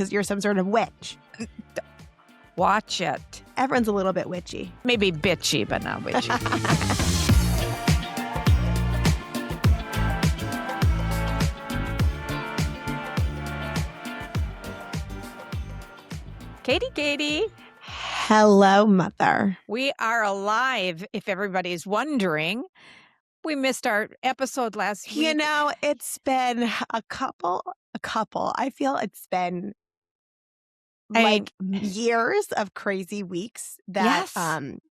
because you're some sort of witch. Watch it. Everyone's a little bit witchy. Maybe bitchy, but not witchy. Katy. Hello, Mother. We are alive, if everybody's wondering. We missed our episode last week. You know, it's been a couple. I feel it's been years of crazy weeks that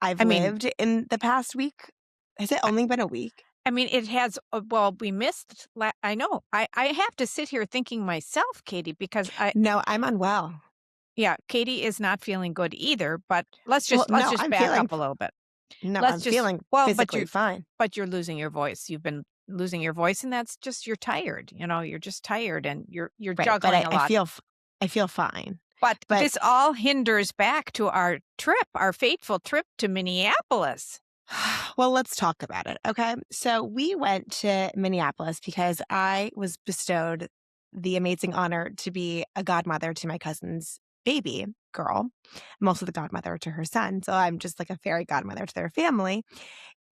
I've lived in the past week. Has it only been a week? I mean, it has. Well, we missed. I know. I have to sit here thinking myself, Katy, because No, I'm unwell. Yeah, Katy is not feeling good either. But let's just back up a little bit. No, I'm feeling physically fine. But you're losing your voice. You've been losing your voice, and that's just you're tired. You know, you're just tired, and you're Right, juggling but a lot. I feel fine. But this all hinders back to our trip, our fateful trip to Minneapolis. Well, let's talk about it, okay? So we went to Minneapolis because I was bestowed the amazing honor to be a godmother to my cousin's baby girl. I'm also the godmother to her son, so I'm just like a fairy godmother to their family.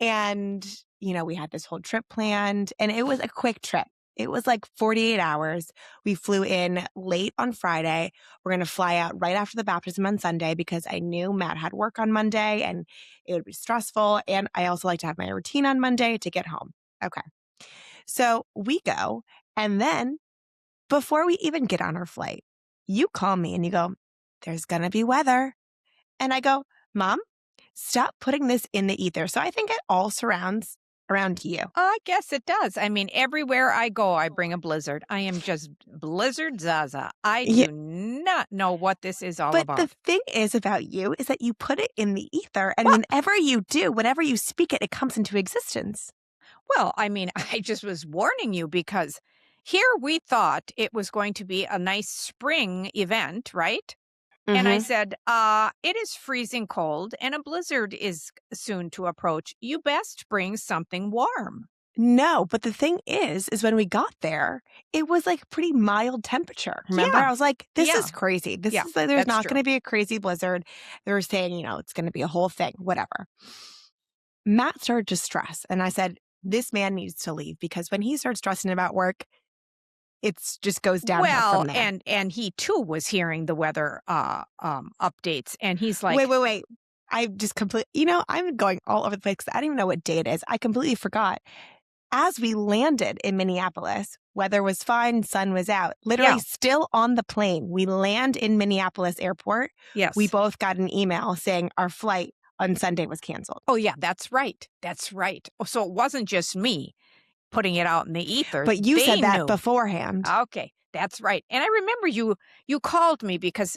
And, you know, we had this whole trip planned, and it was a quick trip. It was like 48 hours. We flew in late on Friday. We're going to fly out right after the baptism on Sunday because I knew Matt had work on Monday and it would be stressful. And I also like to have my routine on Monday to get home. Okay. So we go. And then before we even get on our flight, you call me and you go, there's going to be weather. And I go, Mom, stop putting this in the ether. So I think it all surrounds around you. I guess it does. I mean, everywhere I go, I bring a blizzard. I am just blizzard Zaza. I do not know what this is all about. But the thing is about you is that you put it in the ether, and whenever you do, whenever you speak it, it comes into existence. Well, I mean, I just was warning you because here we thought it was going to be a nice spring event, right? And I said, it is freezing cold and a blizzard is soon to approach. You best bring something warm. No, but the thing is when we got there, it was like pretty mild temperature. Remember? Yeah. I was like, this is crazy. There's not going to be a crazy blizzard. They were saying, you know, it's going to be a whole thing, whatever. Matt started to stress. And I said, this man needs to leave because when he starts stressing about work, it just goes down from there. And he too was hearing the weather updates, and he's like, wait. I just I'm going all over the place because I don't even know what day it is. I completely forgot. As we landed in Minneapolis, weather was fine, sun was out. Literally still on the plane. We land in Minneapolis airport. Yes. We both got an email saying our flight on Sunday was canceled. Oh, yeah, that's right. So it wasn't just me putting it out in the ether. But you said that beforehand. Okay, that's right. And I remember you called me because,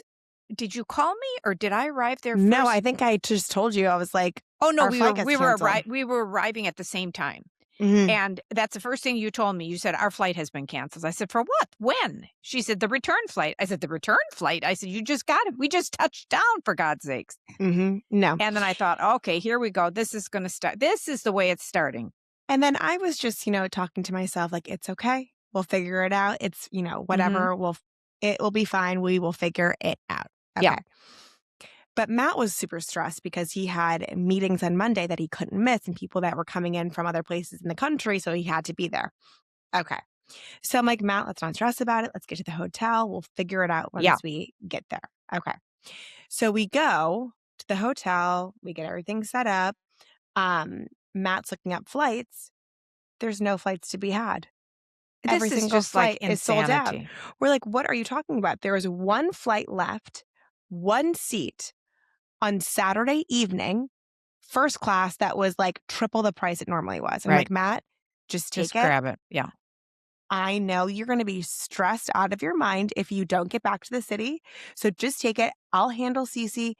did you call me or did I arrive there first? No, I think I just told you. I was like, oh no, we were arriving at the same time. Mm-hmm. And that's the first thing you told me. You said, our flight has been canceled. I said, for what? When? She said, the return flight. I said, the return flight? I said, you just got it. We just touched down, for God's sakes. Mm-hmm. No. And then I thought, okay, here we go. This is going to start. This is the way it's starting. And then I was just, talking to myself like, it's okay. We'll figure it out. It's, whatever. Mm-hmm. It will be fine. We will figure it out. Okay. Yeah. But Matt was super stressed because he had meetings on Monday that he couldn't miss and people that were coming in from other places in the country. So he had to be there. Okay. So I'm like, Matt, let's not stress about it. Let's get to the hotel. We'll figure it out once we get there. Okay. So we go to the hotel. We get everything set up. Matt's looking up flights. There's no flights to be had. Every single flight is sold out. We're like, what are you talking about? There was one flight left, one seat on Saturday evening, first class that was like triple the price it normally was. I'm like, Matt, just grab it. Yeah. I know you're going to be stressed out of your mind if you don't get back to the city. So just take it. I'll handle Cici.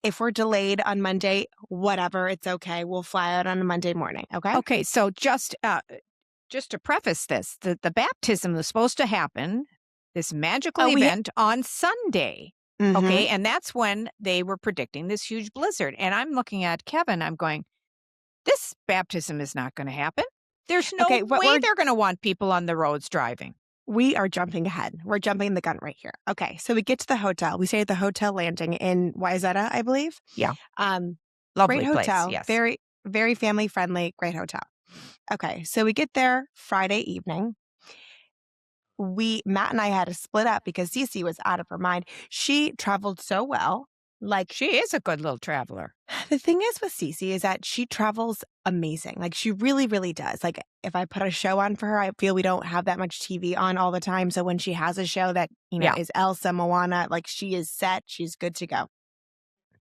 If we're delayed on Monday, whatever, it's okay. We'll fly out on a Monday morning. Okay. Okay. So just to preface this, the baptism was supposed to happen, this magical event on Sunday. Mm-hmm. Okay. And that's when they were predicting this huge blizzard. And I'm looking at Kevin. I'm going, this baptism is not going to happen. There's no way they're going to want people on the roads driving. we are jumping ahead. We're jumping the gun right here. Okay, so we get to the hotel. We stay at the hotel landing in Wayzata, I believe. Yeah. Um, Great Lovely place, hotel. yes. Very, very family friendly. Great hotel. Okay, so we get there Friday evening. Matt and I had to split up because Cici was out of her mind. She traveled so well. Like, She is a good little traveler. the thing is with Cici is that she travels amazing. Like, she really, really does. Like, if I put a show on for her, I feel we don't have that much TV on all the time. So when she has a show that, Yeah. is Elsa, Moana, like, she is set. She's good to go.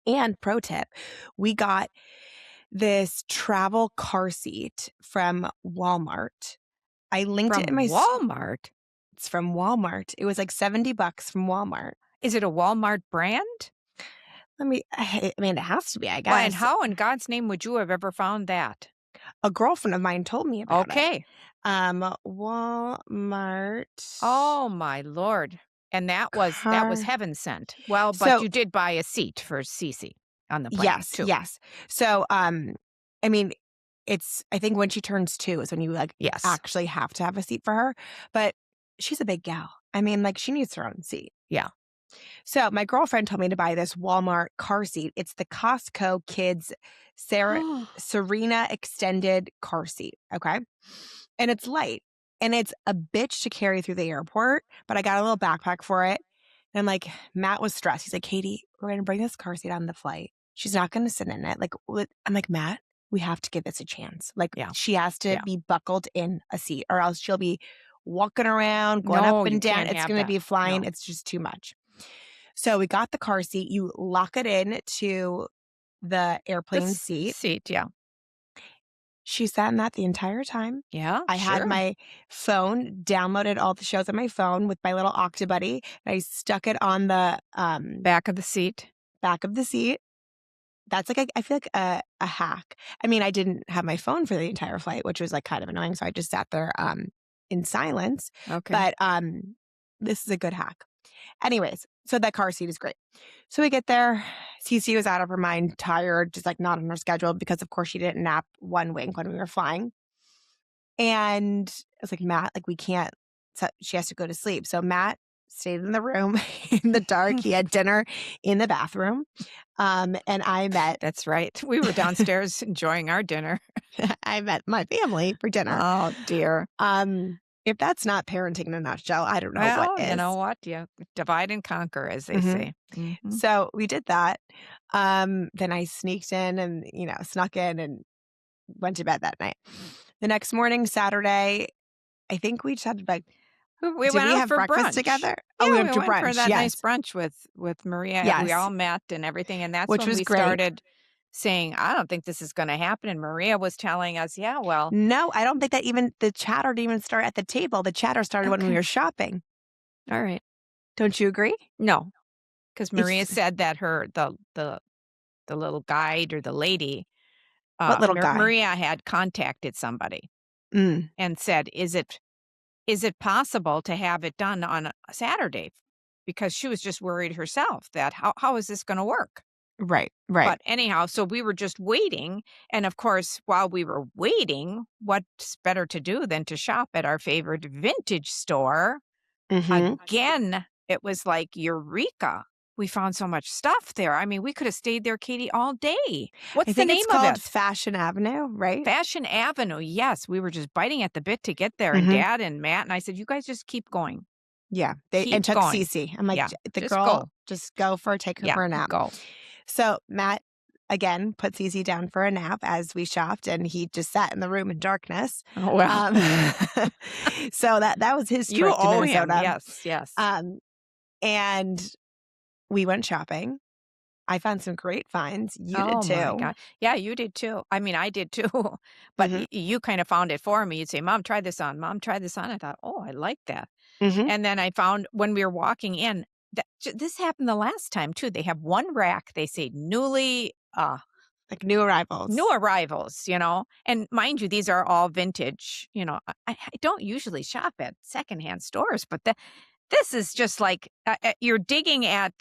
And pro tip, we got this travel car seat from Walmart. I linked it in From my Walmart? It's from Walmart. It was like $70 from Walmart. Is it a Walmart brand? I mean, it has to be, I Well, and guess. how in God's name would you have ever found that? A girlfriend of mine told me about it. Okay. Walmart. Oh, my Lord. And that was Car. heaven sent. Well, but So you did buy a seat for Cici on the plane, yes, too. yes. So, I mean, I think when she turns 2 is when you Yes. actually have to have a seat for her. But she's a big gal. I mean, like, she needs her own seat. Yeah. So my girlfriend told me to buy this Walmart car seat. It's the Costco Kids Serena Extended car seat. Okay. And it's light and it's a bitch to carry through the airport, but I got a little backpack for it. And I'm like, Matt was stressed. He's like, Katy, we're going to bring this car seat on the flight. She's not going to sit in it. Like, I'm like, Matt, we have to give this a chance. Like, Yeah. she has to Yeah. be buckled in a seat or else she'll be walking around, going No, up you and down. can't It's have going to that. be flying. No. It's just too much. So we got the car seat. You lock it in to the airplane seat. Yeah. She sat in that the entire time. Yeah, I had my phone, downloaded all the shows on my phone with my little Octobuddy, and I stuck it on the back of the seat. back of the seat. That's like, I feel like a hack. I mean, I didn't have my phone for the entire flight, which was like kind of annoying. So I just sat there in silence. Okay. But this is a good hack. Anyways, so that car seat is great. So we get there. Cici was out of her mind, tired, just like not on her schedule because, of course, she didn't nap one wink when we were flying. And I was like, Matt, like, we can't. So she has to go to sleep. So Matt stayed in the room in the dark. He had dinner in the bathroom. And I met. That's right. We were downstairs enjoying our dinner. I met my family for dinner. Oh, dear. If that's not parenting in a nutshell, I don't know what is. You know what? Yeah. Divide and conquer, as they say. Mm-hmm. So we did that. Then I sneaked in and, snuck in and went to bed that night. The next morning, Saturday, I think we just had like, we went out have for breakfast brunch together? Yeah, we went to brunch. for that yes. nice brunch with Maria. Yes. We all met and everything. And that's Which when was we great. started saying, I don't think this is going to happen. And Maria was telling us, yeah, well. No, I don't think that even the chatter didn't even start at the table. The chatter started when we were shopping. All right. Don't you agree? No, because Maria said that the little guide or the lady. What little guy? Maria had contacted somebody and said, is it possible to have it done on a Saturday? Because she was just worried herself that how is this going to work? Right. But anyhow, so we were just waiting. And of course, while we were waiting, what's better to do than to shop at our favorite vintage store? Again, it was like eureka. We found so much stuff there. I mean, we could have stayed there, Katy, all day. What's the name it's of called it? Fashion Avenue, right? Fashion Avenue. Yes, we were just biting at the bit to get there. And Dad and Matt and I said, you guys just keep going. Yeah. They took going. Cici. I'm like, the just girl, just take her for a nap. Go. So Matt, again, put Cici down for a nap as we shopped, and he just sat in the room in darkness. Oh, well. So that was his trip you to owe Minnesota. Him. Yes. And we went shopping. I found some great finds. You did too. My God. Yeah, you did too. I mean, I did too. But you kind of found it for me. You'd say, Mom, try this on. Mom, try this on. I thought, oh, I like that. And then I found when we were walking in, this happened the last time too. They have one rack. They say newly, like new arrivals. New arrivals, And mind you, these are all vintage. I don't usually shop at secondhand stores, but this is just like you're digging at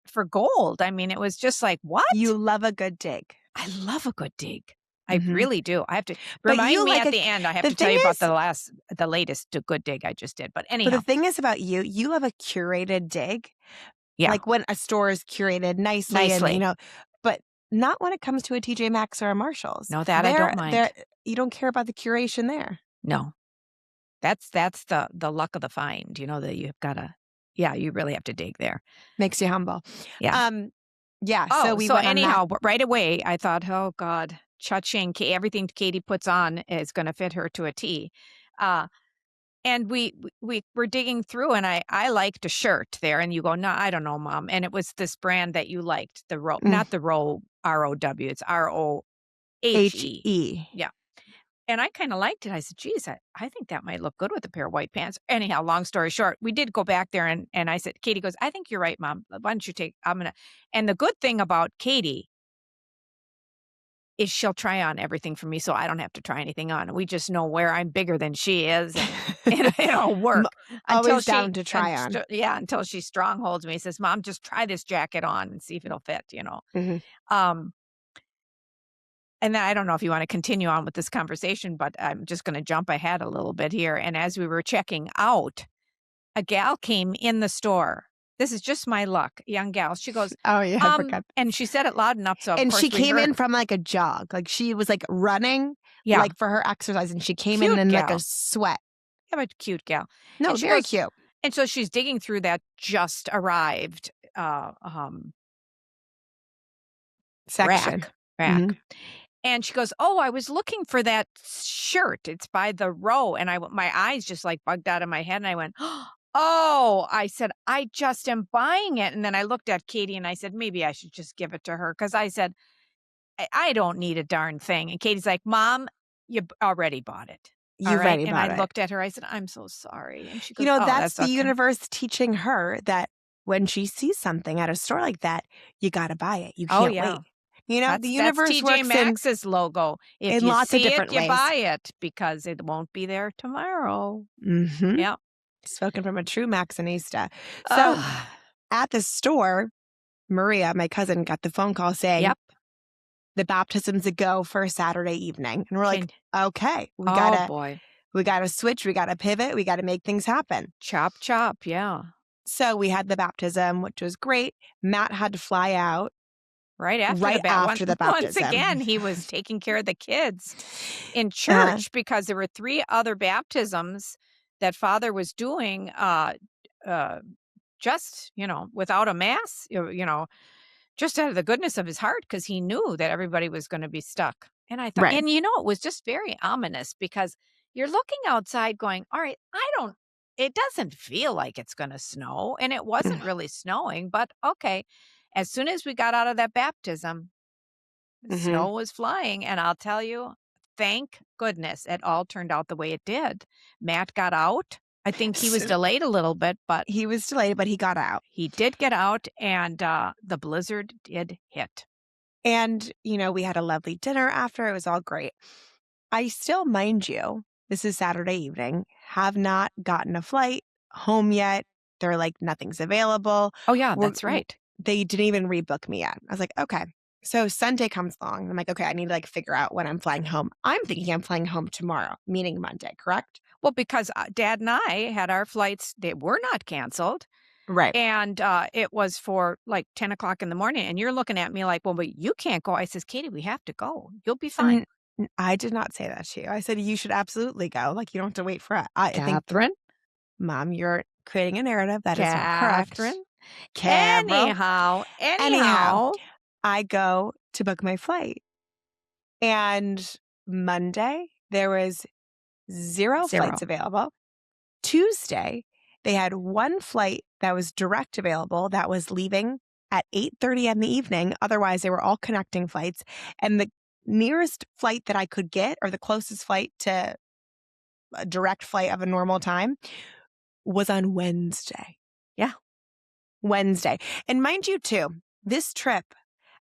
for gold. I mean, it was just like, what? You love a good dig. I love a good dig. I really do. I have to But remind you me like at the end. I have the to tell thing you about is, the latest good dig I just did. But but the anyhow, thing is about you, you have a curated dig. yeah, Like when a store is curated nicely and, nicely. but not when it comes to a TJ Maxx or a Marshalls. No, that I don't mind. You don't care about the curation there. No, that's the luck of the find. That you've got to. Yeah, you really have to dig there. Makes you humble. Yeah. Yeah, so Oh, we so went on that. anyhow, right away, I thought, oh God, cha-ching, everything Katy puts on is going to fit her to a T. Uh, and we were digging through, and I liked a shirt there, and you go, no, I don't know, Mom. And it was this brand that you liked, the Row, Mm, not the Row, ROW, it's ROHE. HE. Yeah. And I kind of liked it. I said, geez, I think that might look good with a pair of white pants. Anyhow, long story short, we did go back there and I said, Katy goes, I think you're right, Mom. Why don't you and the good thing about Katy is she'll try on everything for me so I don't have to try anything on. We just know where I'm bigger than she is and it'll work Always down to try on. Until she strongholds me. Says, Mom, just try this jacket on and see if it'll fit, Mhm. And then I don't know if you want to continue on with this conversation, but I'm just going to jump ahead a little bit here. And as we were checking out, a gal came in the store. This is just my luck, young gal. She goes, Oh, yeah, I forgot. and she said it loud enough, so of And course she we came heard. in from like a jog. Like she was like running, Yeah, like for her exercise, and she came Cute in like gal. a sweat. Yeah, but cute gal. No, And she very goes, cute. and so she's digging through that just arrived Section. rack. Mhm. And she goes, oh, I was looking for that shirt. It's by the Row. And my eyes just like bugged out of my head. And I went, oh, I said, I just am buying it. And then I looked at Katy and I said, maybe I should just give it to her. Because I said, I don't need a darn thing. And Katy's like, Mom, you already bought it. All You've right. already And bought I it. looked at her. I said, I'm so sorry. And she goes, oh, That's that's the okay. universe teaching her that when she sees something at a store like that, you got to buy it. You Oh, can't yeah. wait. The That's universe TJ works Maxx's logo. If in you lots of see it, different you ways. buy it because it won't be there tomorrow. Mhm. Yeah. Spoken from a true Maxinista. So Ugh. at the store, Maria, my cousin, got the phone call saying, Yep. the baptism's a go for Saturday evening. And we're like, okay, we Oh, boy. gotta switch, we gotta pivot, we gotta make things happen. Chop, chop. Yeah. So we had the baptism, which was great. Matt had to fly out Right after right after the Once baptism. again, he was taking care of the kids in church because there were 3 other baptisms that Father was doing just, without a mass, just out of the goodness of his heart because he knew that everybody was going to be stuck. And I thought, Right. and it was just very ominous because you're looking outside going, all right, it doesn't feel like it's going to snow. And it wasn't really snowing, but okay. As soon as we got out of that baptism, the Mhm. snow was flying. And I'll tell you, thank goodness it all turned out the way it did. Matt got out. I think he was delayed a little bit, but He was delayed, but he got out. he did get out and the blizzard did hit. And, we had a lovely dinner after. It was all great. I still, mind you, this is Saturday evening, have not gotten a flight home yet. They're like, nothing's available. Oh, yeah, that's right. They didn't even rebook me yet. I was like, okay. So Sunday comes along. I'm like, okay, I need to figure out when I'm flying home. I'm thinking I'm flying home tomorrow, meaning Monday, correct? Well, because Dad and I had our flights, they were not canceled. Right. And it was for 10 o'clock in the morning. And you're looking at me like, well, but you can't go. I says, Katy, we have to go. You'll be fine. I did not say that to you. I said, you should absolutely go. You don't have to wait for it. I think, Catherine? Mom, you're creating a narrative that is not correct. Anyhow, I go to book my flight. And Monday, there was zero flights available. Tuesday, they had one flight that was direct available that was leaving at 8:30 in the evening. Otherwise, they were all connecting flights. And the nearest flight that I could get, or the closest flight to a direct flight of a normal time, was on Wednesday. Yeah. Wednesday. And mind you, too, this trip,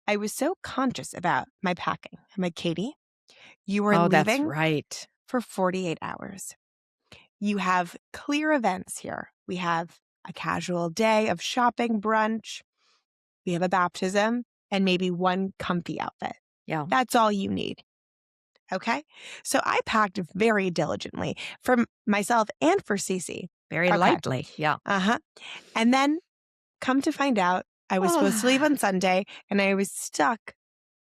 I was so conscious about my packing. I'm like, Katy, you are that's leaving right. for 48 hours. You have clear events here. We have a casual day of shopping, brunch. We have a baptism and maybe one comfy outfit. Yeah. That's all you need. Okay. So I packed very diligently for myself and for Cici. Very Okay. lightly. Yeah. Uh-huh. And then come to find out, I was supposed to leave on Sunday and I was stuck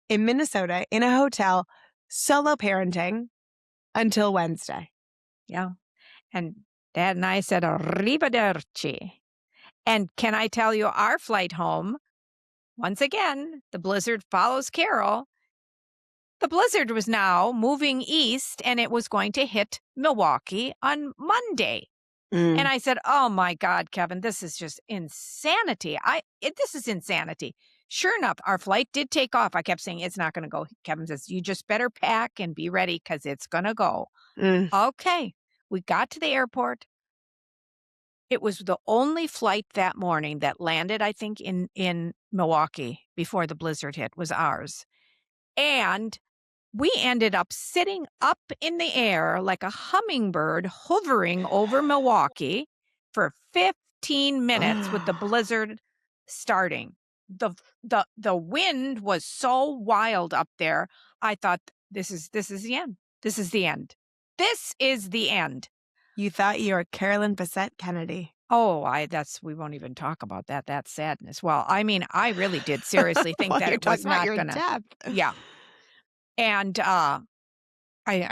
in Minnesota in a hotel, solo parenting until Wednesday. Yeah. And Dad and I said, arrivederci. And can I tell you, our flight home, once again, the blizzard follows Carol. The blizzard was now moving east and it was going to hit Milwaukee on Monday. And I said, oh my God, Kevin, this is just insanity. This is insanity. Sure enough, our flight did take off. I kept saying, it's not going to go. Kevin says, you just better pack and be ready because it's going to go. Okay. We got to the airport. It was the only flight that morning that landed, I think, in Milwaukee before the blizzard hit was ours. And we ended up sitting up in the air like a hummingbird hovering over Milwaukee for 15 minutes with the blizzard starting. The wind was so wild up there. I thought this is the end. This is the end. This is the end. You thought you were Carolyn Bessette Kennedy. Oh, we won't even talk about that. That's sadness. Well, I mean, I really did seriously think Well, that you're it was talking about not your gonna. death. Yeah. And I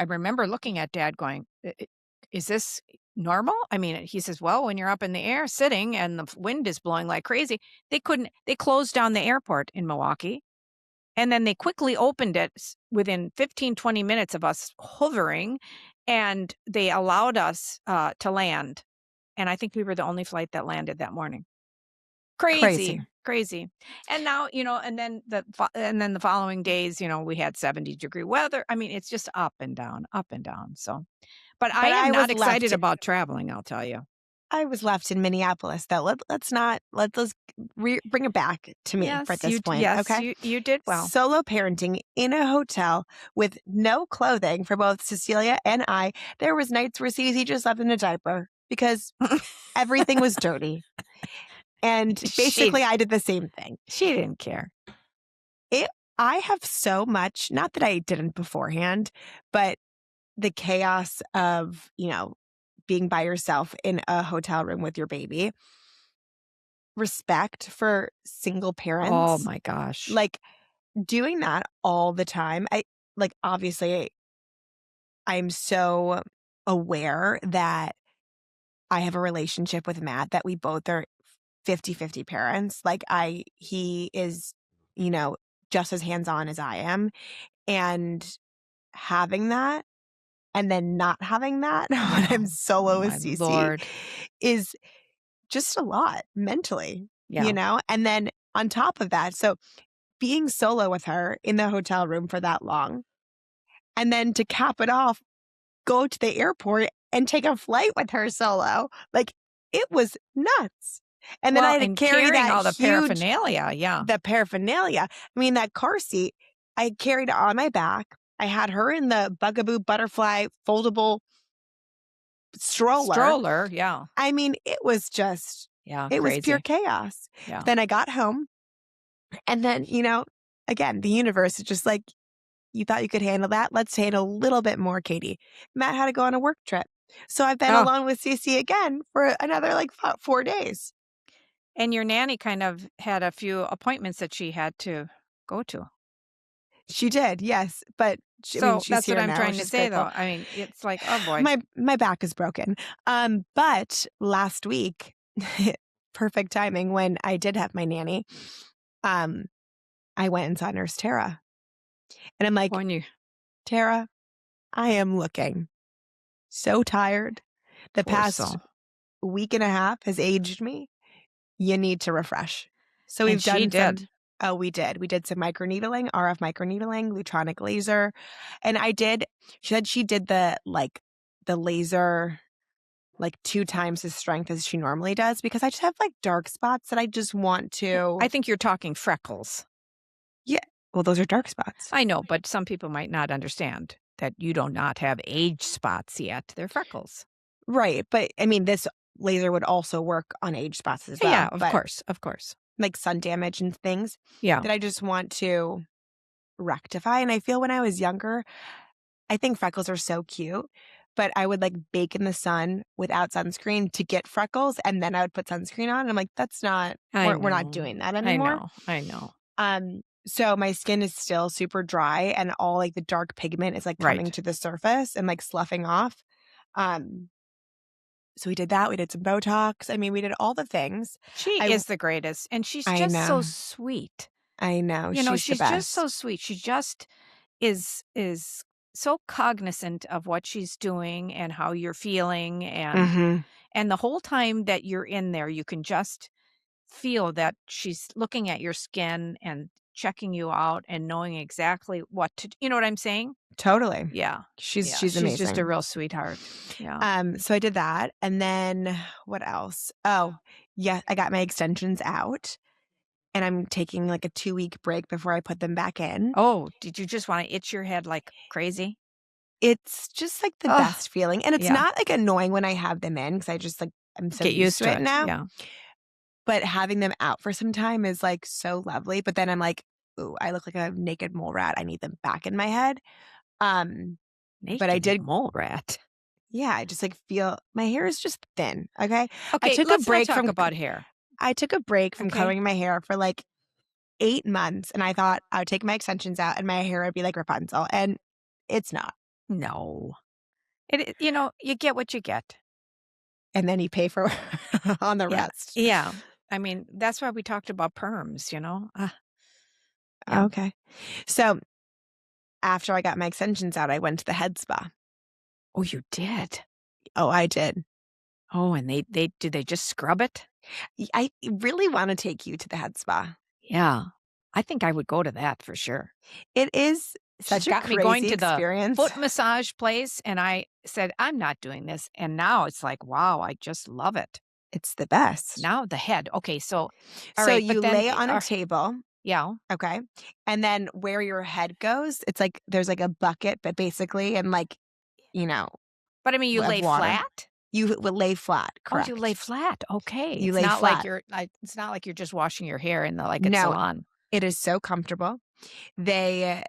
remember looking at Dad going, is this normal? I mean, he says, well, when you're up in the air sitting and the wind is blowing like crazy, they closed down the airport in Milwaukee. And then they quickly opened it within 15, 20 minutes of us hovering, and they allowed us to land. And I think we were the only flight that landed that morning. Crazy. And now, and then the following days, we had 70-degree weather. I mean, it's just up and down. So, but I am not excited about traveling, I'll tell you. I was left in Minneapolis, though. Let's bring it back to me for this point. Yes, okay, you did well. Solo parenting in a hotel with no clothing for both Cecilia and I. There was nights where Cici just slept in a diaper because everything was dirty. And basically, I did the same thing. She didn't care. I have so much, not that I didn't beforehand, but the chaos of, being by yourself in a hotel room with your baby. Respect for single parents. Oh my gosh. Like doing that all the time. Obviously, I'm so aware that I have a relationship with Matt that we both are 50-50 parents. He is, just as hands-on as I am. And having that and then not having that when I'm solo with Cici is just a lot mentally, And then on top of that, so being solo with her in the hotel room for that long, and then to cap it off, go to the airport and take a flight with her solo. It was nuts. And then I had to carry all the paraphernalia. Yeah. The paraphernalia. I mean, that car seat, I carried it on my back. I had her in the Bugaboo Butterfly foldable stroller. Yeah. I mean, it was just, it was pure chaos. Yeah. Then I got home and then, again, the universe is just like, you thought you could handle that? Let's handle a little bit more, Katy. Matt had to go on a work trip. So I've been alone with Cici again for another 4 days. And your nanny kind of had a few appointments that she had to go to. She did, yes. But she's that's here what I'm now, trying to say, though. I mean, it's like, oh boy. My back is broken. But last week, perfect timing, when I did have my nanny, I went and saw Nurse Tara. And I'm like, Tara, I am looking so tired. The past week and a half has aged me. You need to refresh. So we've done some. We did. We did some microneedling, RF microneedling, Lutronic laser. And she said she did the laser 2 times as strength as she normally does because I just have dark spots that I just want to. I think you're talking freckles. Yeah. Well, those are dark spots. I know, but some people might not understand that you do not have age spots yet. They're freckles. Right. But I mean, this laser would also work on age spots as well. Yeah, of course. Like sun damage and things. Yeah. That I just want to rectify. And I feel when I was younger, I think freckles are so cute, but I would like bake in the sun without sunscreen to get freckles, and then I would put sunscreen on. And I'm like, that's not, I we're not know. doing that I anymore. know. I know. So my skin is still super dry, and all like the dark pigment is like coming Right. to the surface and like sloughing off. Um, so we did that. We did some Botox. I mean, we did all the things. She I is the greatest, and she's I just so know. sweet. I know. She's the She's just so best. sweet. She just is so cognizant of what she's doing and how you're feeling, Mhm. and the whole time that you're in there, you can just feel that she's looking at your skin and checking you out and knowing exactly what to you know what I'm saying? Totally. Yeah. Yeah, She's she's just a amazing. real sweetheart. Yeah. So I did that, and then what else? Oh, yeah, I got my extensions out, and I'm taking like a 2-week break before I put them back in. Oh, did you just wanna itch your head like crazy? It's just like the Oh, best feeling, and it's yeah. not like annoying when I have them in because I just like I'm so Get used used to to it it. now. Yeah. But having them out for some time is like so lovely. But then I'm like, ooh, I look like a naked mole rat. I need them back in my head. But I Naked did, mole rat. yeah, I just like feel my hair is just thin. Okay. I Okay, took a let's not break talk from about hair, I took a break from okay? coloring my hair for like 8 months, and I thought I would take my extensions out and my hair would be like Rapunzel, and it's not. No. You get what you get. And then you pay for on the Yeah. rest. Yeah. I mean, that's why we talked about perms, you know? Yeah. Okay. So after I got my extensions out, I went to the head spa. Oh, you did? Oh, I did. Oh, and they did they just scrub it? I really want to take you to the head spa. Yeah. I think I would go to that for sure. It is She's such a got me going crazy to the experience. foot massage place, and I said, "I'm not doing this." And now it's like, wow, I just love it. It's the best. Now the head. Okay, so all So right, but you then lay on a table, yeah. okay? And then where your head goes, it's like there's like a bucket, but basically, and like, you know, But I mean, you of lay water. flat? You will lay flat, Oh, you lay correct? flat. Okay. You lay flat. It's not like you're just washing your hair in the like a No, salon. it is so comfortable. They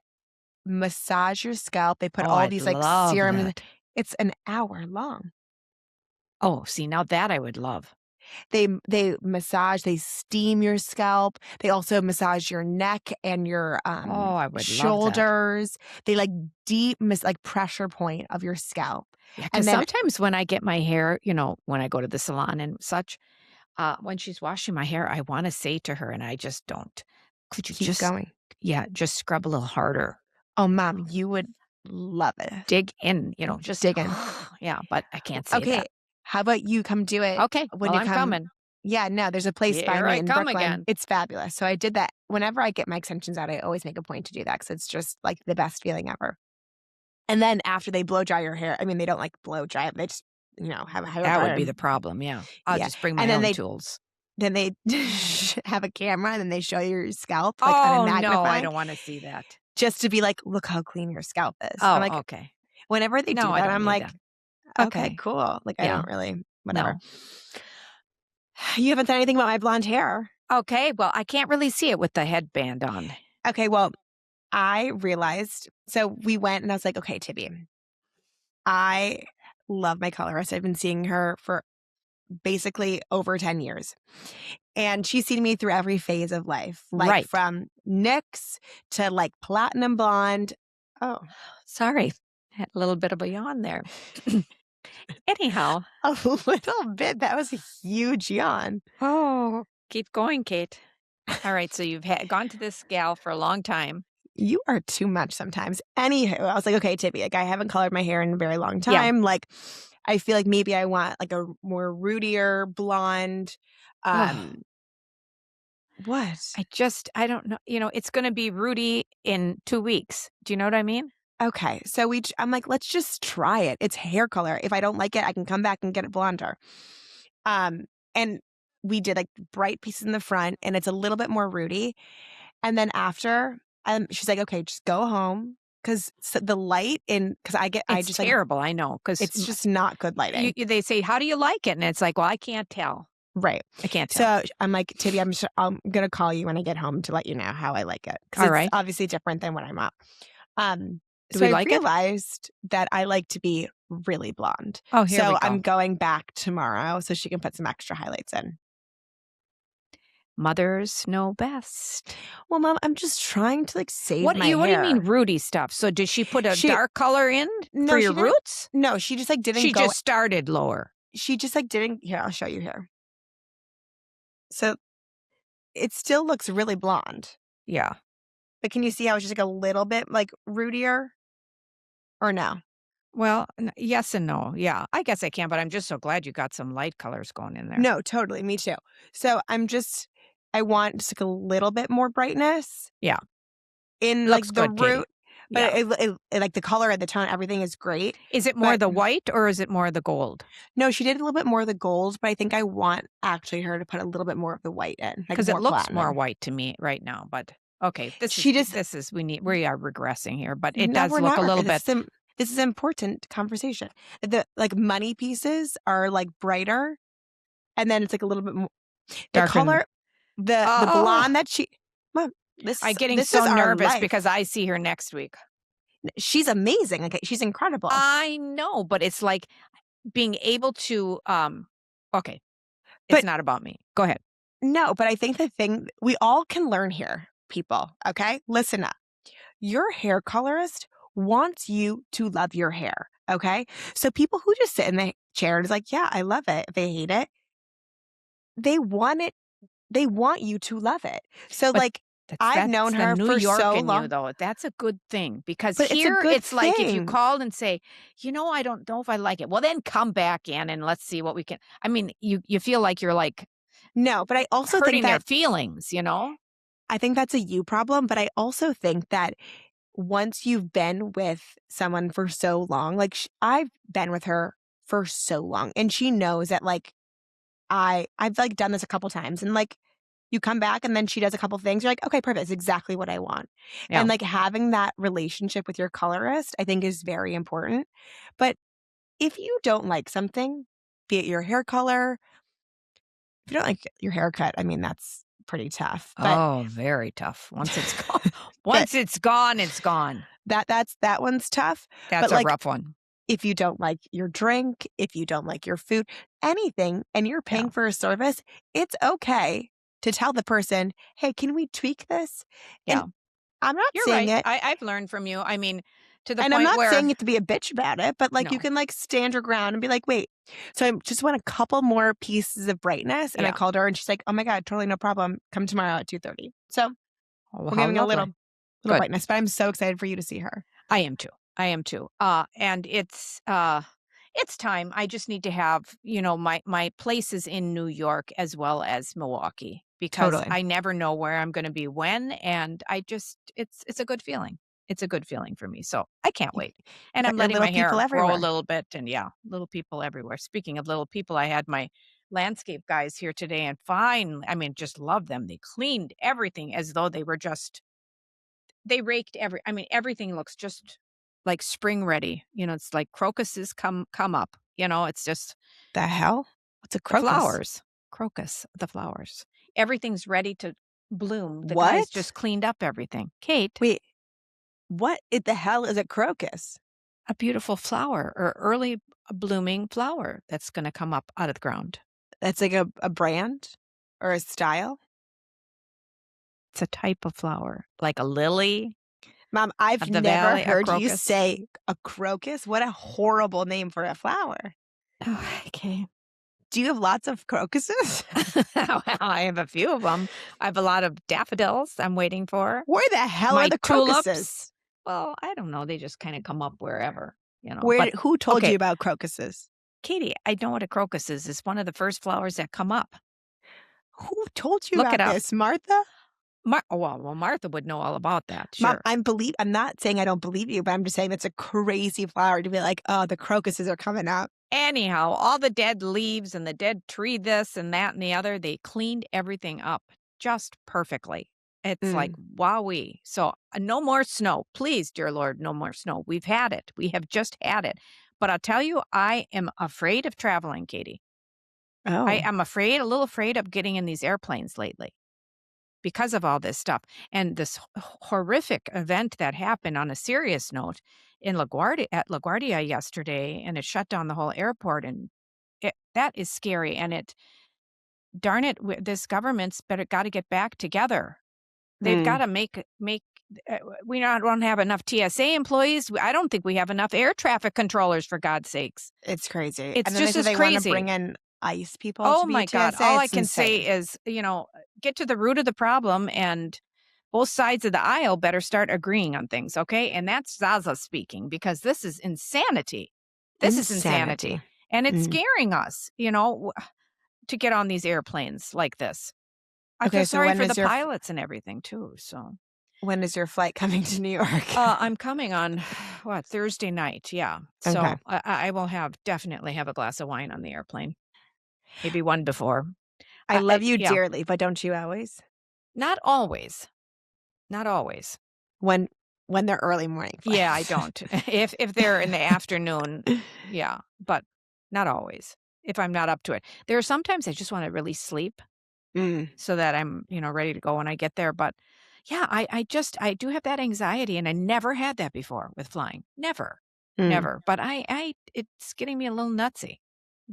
massage your scalp. They put Oh, all I'd these like love serums. that. It's an hour long. Oh, see, now that I would love. They massage, they steam your scalp. They also massage your neck and your Oh, I would love that. shoulders. They like deep like pressure point of your scalp. Yeah, because And then sometimes when I get my hair, when I go to the salon and such, when she's washing my hair, I wanna say to her, and I just don't, "Could you keep just" going. yeah, "just scrub a little harder? Oh, mom, you would love it. Dig in," just Dig in. yeah, but I can't say Okay. that. How about you come do it Okay, when well, you I'm come? coming. Yeah, no, there's a place by Here me I in come Brooklyn. again. It's fabulous. So I did that. Whenever I get my extensions out, I always make a point to do that because it's just like the best feeling ever. And then after they blow dry your hair, I mean, they don't like blow dry it. They just, have a hair That would dryer. be the problem, yeah. I'll Yeah. just bring And my own tools. then they have a camera and then they show your scalp like on a Oh, no, I magnifying don't wanna see that. just to be like, look how clean your scalp is. I'm like, Oh, okay. whenever they No, do I that, don't I'm need like, that. okay, Okay. cool. Like, I Yeah. don't really, whatever. No. You haven't said anything about my blonde hair. Okay, well, I can't really see it with the headband on. Okay, well, I realized, so we went and I was like, okay, Tibby, I love my colorist. I've been seeing her for basically over 10 years. And she's seen me through every phase of life, like Right. from NYX to like platinum blonde. Oh, Sorry. Had a little bit of a yawn there. Anyhow. a little bit. That was a huge yawn. Oh, keep going, Kate. All right, so you've gone to this gal for a long time. You are too much sometimes. Anywho, I was like, okay, Tibby, like I haven't colored my hair in a very long Yeah. time. Like, I feel like maybe I want like a more rootier blonde. Oh. What? I don't know. It's going to be Rudy in 2 weeks. Do you know what I mean? Okay, so I'm like, let's just try it. It's hair color. If I don't like it, I can come back and get it blonder. And we did like bright pieces in the front, and it's a little bit more rooty. And then after, she's like, okay, just go home because the light because I just terrible. I know because it's just not good lighting. they say, "How do you like it?" And it's like, well, I can't tell. Right. I can't tell. So I'm like, Tibby, I'm gonna call you when I get home to let you know how I like it because All it's right. obviously different than when I'm up. Do So we I like it? realized that I like to be really blonde. Oh, here we So go. I'm going back tomorrow so she can put some extra highlights in. Mothers know best. Well, Mom, I'm just trying to save my What do you mean hair. rooty stuff? So did she put a She dark color in for no, your she didn't. roots? No, she just didn't She go. just started lower. She just didn't. Here, I'll show you here. So it still looks really blonde, Yeah. but can you see how it's just a little bit rootier, or no? Well, yes and no. Yeah, I guess I can, but I'm just so glad you got some light colors going in there. No, totally. Me too. So I want just a little bit more brightness Yeah. in Looks the good, Katy. root, but Yeah. the color and the tone, everything is great. Is it more But the white or is it more the gold? no, she did a little bit more of the gold, but I think I want actually her to put a little bit more of the white in, Because it more looks more platinum. white to me right now, but okay, She just we are regressing here, but it No, does we're look a not. little bit. This is important conversation. The money pieces are brighter, and then it's a little bit more. The Darker than color, the Oh, blonde that she, Mom, I'm getting this is so our nervous life. because I see her next week. She's amazing. Okay, she's incredible. I know, but it's like being able to, okay, it's But not about me. Go ahead. no, but I think the thing we all can learn here, people. Okay, listen up. Your hair colorist wants you to love your hair. Okay, so people who just sit in the chair and is yeah, I love it. If they hate it, they want it. They want you to love it. So But I've that's known the her New for York so in you, long, though. That's a good thing because but it's a here good it's like if you thing. called and say, I don't know if I like it. Well, then come back in and let's see what we can. I mean, you feel like you're like No, but I also think hurting their that feelings, I think that's a you problem, but I also think that once you've been with someone for so long, I've been with her for so long, and she knows that I've done this a couple times, and you come back and then she does a couple things, you're okay, perfect, it's exactly what I want. Yeah. And having that relationship with your colorist, I think is very important. But if you don't like something, be it your hair color, if you don't like your haircut, I mean, that's pretty tough. But Oh, very tough. Once it's gone, that once it's gone, it's gone. that one's tough. But That's a rough one. if you don't like your drink, if you don't like your food, anything, and you're Yeah. paying for a service, it's okay to tell the person, hey, can we tweak this? Yeah. And I'm not You're saying right. it. I've learned from you. I mean, to the And I'm point not saying where you have to be a bitch about it, but you no. can stand your ground and be wait. So I just want a couple more pieces of brightness. And I Yeah. called her and she's oh my God, totally no problem. Come tomorrow at 2:30. So Oh, we're how giving a little lovely. Good. brightness, but I'm so excited for you to see her. I am too. I am too. And it's time. I just need to have, my places in New York as well as Milwaukee because Totally. I never know where I'm going to be when, and I just it's a good feeling. It's a good feeling for me. So I can't You wait. And I'm got your letting little my hair people grow a everywhere. little bit, and yeah, little people everywhere. Speaking of little people, I had my landscape guys here today, and fine. I mean, just love them. They cleaned everything as though they were just they raked everything looks just like spring ready. It's like crocuses come up. It's just The hell? What's a the crocus? flowers. Crocus, the flowers. Everything's ready to bloom. The guys What? just cleaned up everything. Kate, Wait, what the hell is a crocus? a beautiful flower or early blooming flower that's going to come up out of the ground. That's a brand or a style? It's a type of flower, like a lily Mom, I've of the never valley, a heard you crocus. say a crocus. What a horrible name for a flower. Oh, okay. Do you have lots of crocuses? Well, I have a few of them. I have a lot of daffodils I'm waiting for. Where the hell My are the tulips. crocuses? Well, I don't know. They just kind of come up wherever, Where? But Who told okay, you about crocuses? Katie, I know what a crocus is. It's one of the first flowers that come up. Who told you Look it about up. this, Martha? Well, Martha would know all about that. Mom, Sure. I'm not saying I don't believe you, but I'm just saying it's a crazy flower to be oh, the crocuses are coming up. Anyhow, all the dead leaves and the dead tree, this and that and the other, they cleaned everything up just perfectly. It's like, wowee. So no more snow. Please, dear Lord, no more snow. We've had it. We have just had it. But I'll tell you, I am afraid of traveling, Katie. Oh. I am a little afraid of getting in these airplanes lately. because of all this stuff. And this horrific event that happened on a serious note in LaGuardia yesterday, and it shut down the whole airport. And that is scary. And darn it, this government's better got to get back together. They've got Mm, to make. We don't have enough TSA employees. I don't think we have enough air traffic controllers, for God's sakes. it's crazy. It's And then they just said as they want to bring crazy. in ICE people Oh to be my God. TSA. All I It's can say insane. is, get to the root of the problem, and both sides of the aisle better start agreeing on things, okay? And that's Zaza speaking, because this is insanity. This is Insanity. insanity. And it's Mm. scaring us, to get on these airplanes like this. I Okay, feel so sorry for the pilots and everything too. So when is your flight coming to New York? I'm coming on what, Thursday night. Yeah. Okay. So I will definitely have a glass of wine on the airplane. Maybe one before. I love you Yeah. dearly, but don't you always? Not always. Not always. When when they're early morning Yeah, I flights. don't. If they're in the afternoon, yeah, but not always. If I'm not up to it. There are sometimes I just want to really sleep Mm, so that I'm, ready to go when I get there. But yeah, I do have that anxiety, and I never had that before with flying. Never. mm. Never. But it's getting me a little nutsy.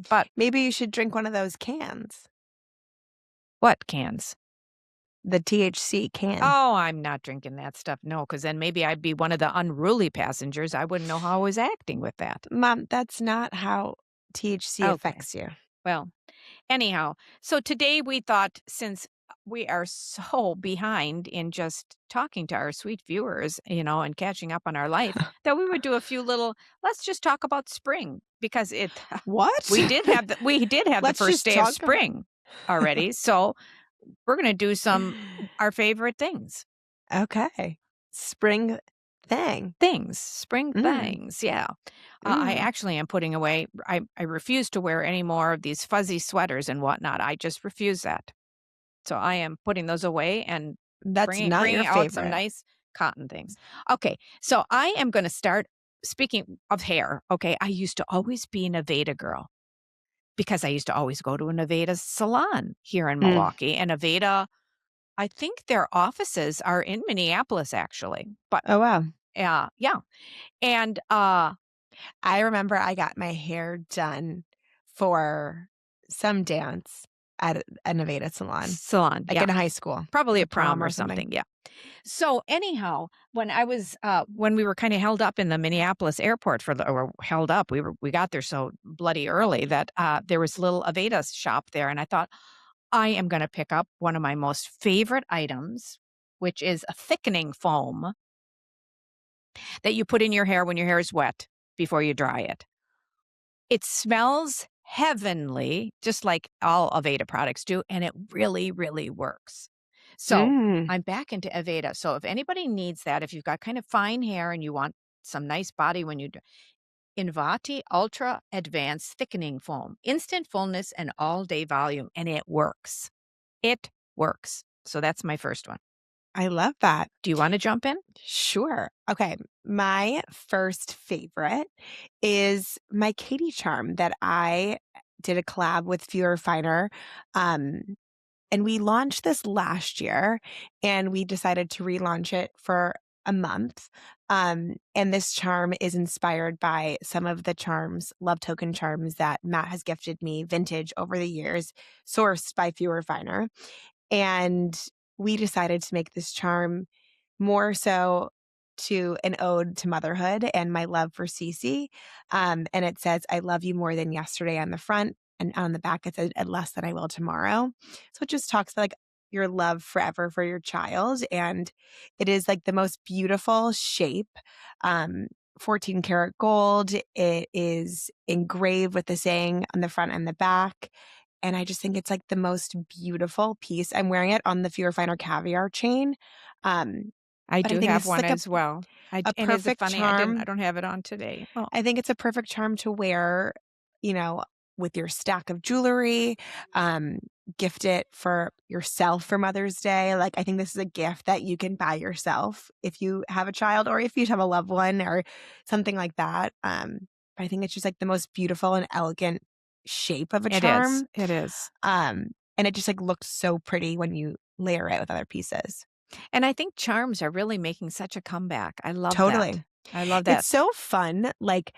But Maybe you should drink one of those cans. what cans? The THC can. Oh, I'm not drinking that stuff. No, because then maybe I'd be one of the unruly passengers. I wouldn't know how I was acting with that. Mom, that's not how THC Okay. affects you. Well, anyhow, so today we thought, since we are so behind in just talking to our sweet viewers, and catching up on our life, that we would do a few little, let's just talk about spring, because What? we did have the Let's first just day of talk about spring already. So we're going to do our favorite things. Okay. Spring thing. Spring Mm, things. Yeah. I mm. actually am putting away, I refuse to wear any more of these fuzzy sweaters and whatnot. I just refuse that. So I am putting those away and That's not your bringing out some favorite. nice cotton things. Okay, so I am going to start. Speaking of hair, okay, I used to always be an Aveda girl because I used to always go to an Aveda salon here in Mm. Milwaukee. And Aveda, I think their offices are in Minneapolis, actually. But Oh, wow. yeah, and I remember I got my hair done for some dance at a Nevada salon, salon, like yeah, in high school, probably like a a prom prom or or something. something. Yeah. So anyhow, when we were kind of held up in the Minneapolis airport or held up, we got there so bloody early that there was a little Aveda shop there, and I thought, I am going to pick up one of my most favorite items, which is a thickening foam that you put in your hair when your hair is wet before you dry it. It smells heavenly, just like all Aveda products do, and it really, really works. So Mm. I'm back into Aveda. So if anybody needs that, if you've got kind of fine hair and you want some nice body when you do, Invati Ultra Advanced Thickening Foam, instant fullness and all day volume, and it works. It works. So that's my first one. I love that. Do you want to jump in? Sure. Okay. My first favorite is my Katy charm that I did a collab with Fewer Finer. Um, and we launched this last year and we decided to relaunch it for a month. And this charm is inspired by some of the charms, love token charms that Matt has gifted me vintage over the years, sourced by Fewer Finer. And we decided to make this charm more so to an ode to motherhood and my love for Cici. And it says, I love you more than yesterday on the front. And on the back, it says, and less than I will tomorrow. So it just talks like your love forever for your child. And it is like the most beautiful shape. 14 karat gold. It is engraved with the saying on the front and the back. And I just think it's like the most beautiful piece. I'm wearing it on the Fewer Finer Caviar chain. Um, I but I do think have this is one like as well. a And is it perfect funny? I charm. don't have it on today. Oh, I think it's a perfect charm to wear, you know, with your stack of jewelry, um, gift it for yourself for Mother's Day. Like, I think this is a gift that you can buy yourself if you have a child or if you have a loved one or something like that. I think it's just like the most beautiful and elegant shape of a it is. charm. It is. And it just like looks so pretty when you layer it with other pieces. And I think charms are really making such a comeback. I love that. Totally. I love It's that. so fun. Like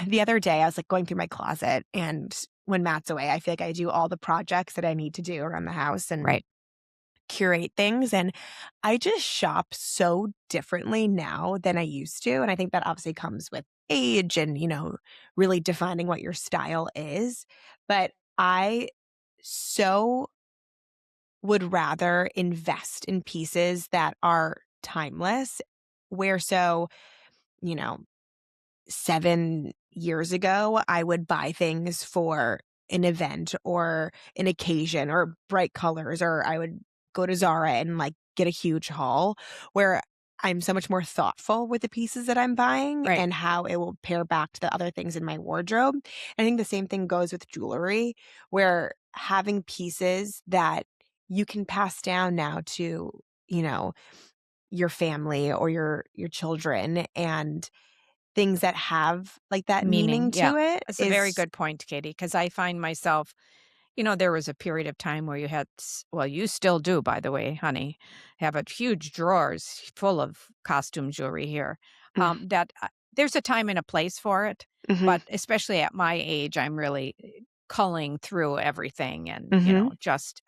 the other day, I was like going through my closet, and when Matt's away, I feel like I do all the projects that I need to do around the house and Right. curate things. And I just shop so differently now than I used to. And I think that obviously comes with age and, really defining what your style is. But I so would rather invest in pieces that are timeless, where you know, 7 years ago, I would buy things for an event or an occasion or bright colors, or I would go to Zara and like get a huge haul where I'm so much more thoughtful with the pieces that I'm buying Right. and how it will pair back to the other things in my wardrobe. I think the same thing goes with jewelry, where having pieces that you can pass down now to, your family or your children, and things that have, like, that Meaning. meaning Yeah. to it That's a very is good point, Katie, because I find myself, there was a period of time where you had, well, you still do, by the way, honey, have a huge drawers full of costume jewelry here. Mm, That there's a time and a place for it, mhm, but especially at my age, I'm really culling through everything, and mhm.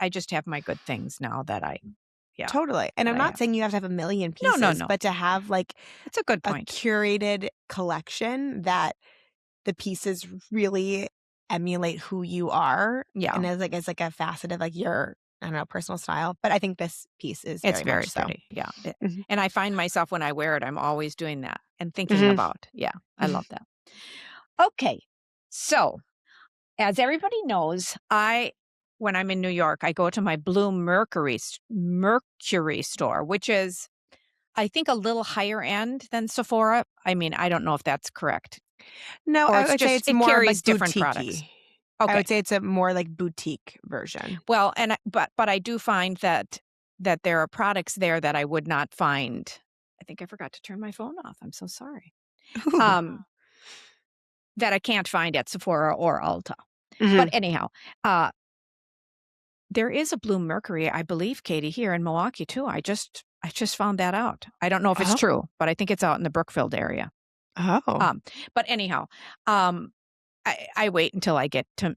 I just have my good things now that yeah, Totally, and that I'm I not have. saying you have to have a million No, no, pieces, no. but to have, like, It's a good a point. curated collection that the pieces really emulate who you are, Yeah, and as like a facet of, like, your, I don't know, personal style, but I think this piece is it's very very much so. pretty. Yeah, Mhm, and I find myself when I wear it, I'm always doing that and thinking mhm, about. Yeah, I mhm. love that. Okay, so as everybody knows, when I'm in New York, I go to my Blue Mercury store, which is, I think, a little higher end than Sephora. I mean, I don't know if that's correct, No, or I would say it's it more, carries like, different products. boutique-y. I Okay. would say it's a more, like, boutique version. Well, but I do find that there are products there that I would not find. I think I forgot to turn my phone off. I'm so sorry. Ooh. Um, that I can't find at Sephora or Ulta. But Mhm. anyhow, uh, there is a Blue Mercury, I believe, Katie, here in Milwaukee too. I just found that out. I don't know if it's Oh. true, but I think it's out in the Brookfield area. Oh. Um, but anyhow, um, I wait until I get to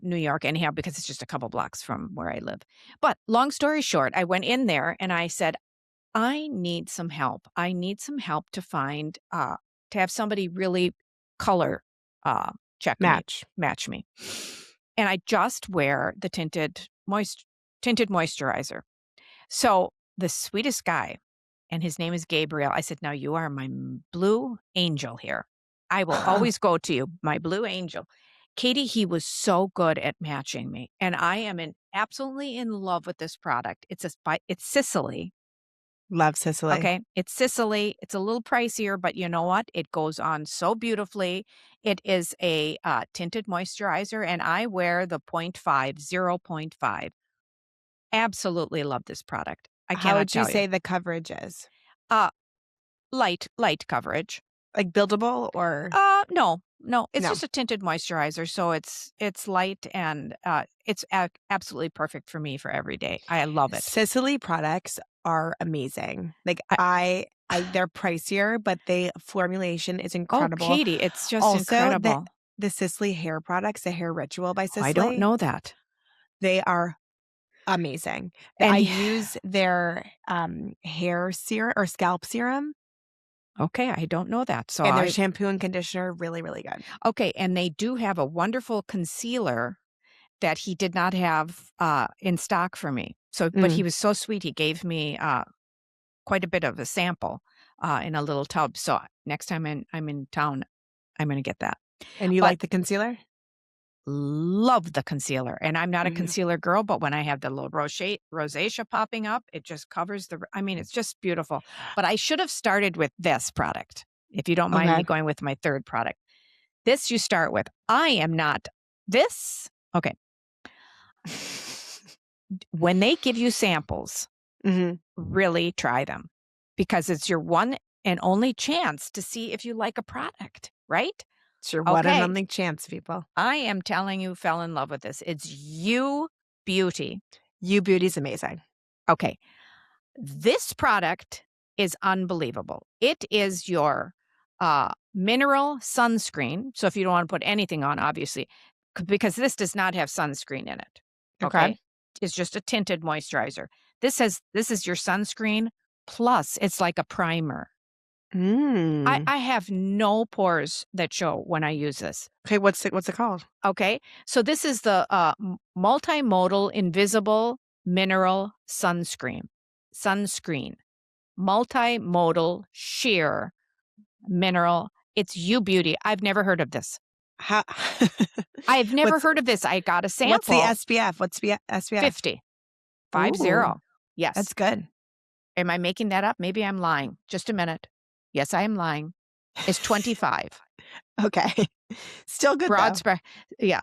New York anyhow, because it's just a couple blocks from where I live. But long story short, I went in there and I said, I need some help. I need some help to find to have somebody really color uh Match. match me. And I just wear the tinted moisturizer. So the sweetest guy, and his name is Gabriel. I said, "Now you are my blue angel here. I will always go to you, my blue angel." Katie, he was so good at matching me, and I am absolutely in love with this product. It's Sicily. Love Sicily. Okay, it's Sicily. It's a little pricier, but you know what? It goes on so beautifully. It is a tinted moisturizer, and I wear the point 0.5, 0.5. Absolutely love this product. I How cannot would you tell you. say the coverage is? Uh, light coverage. Like, buildable or No, no, it's no? just a tinted moisturizer, so it's light, and it's absolutely perfect for me for every day. I love it. Sicily products are amazing. Like, I, I they're pricier, but the formulation is oh, incredible. Katie, it's just Also, incredible. the Sicily hair products, the Hair Ritual by Oh, I don't Sicily, know that. they are amazing. I And use their, hair serum or scalp serum, okay, I don't know that. So and their shampoo and conditioner, really, really good. okay, and they do have a wonderful concealer that he did not have in stock for me. So, but he Mm, was so sweet. He gave me quite a bit of a sample in a little tub. So next time I'm in town, I'm going to get that. and you But like the concealer? love the concealer, and I'm not a Mhm. concealer girl, but when I have the little rosacea popping up, it just covers I mean, it's just beautiful. But I should have started with this product, if you don't mind me Okay. going with my third product. This you start with. I am not this. Okay. When they give you samples, Mhm. really try them, because it's your one and only chance to see if you like a product, right? It's your one and Okay. only chance, people. I am telling you, fell in love with this. It's You Beauty. You Beauty's amazing. Okay. This product is unbelievable. It is your mineral sunscreen. So if you don't want to put anything on, obviously, because this does not have sunscreen in it. Okay. Okay. It's just a tinted moisturizer. This is your sunscreen plus it's like a primer. Mm. I have no pores that show when I use this. Okay, what's it called? Okay. So this is the multimodal invisible mineral sunscreen. Sunscreen. Multimodal sheer mineral. It's You Beauty. I've never heard of this. How I've never what's heard of this. I got a sample. what's the SPF? What's the SPF? 50. 50. Ooh, Yes. that's good. Am I making that up? Maybe I'm lying. Just a minute. Yes, I am lying. It's 25. Okay. Still good Broad though. spec. Yeah.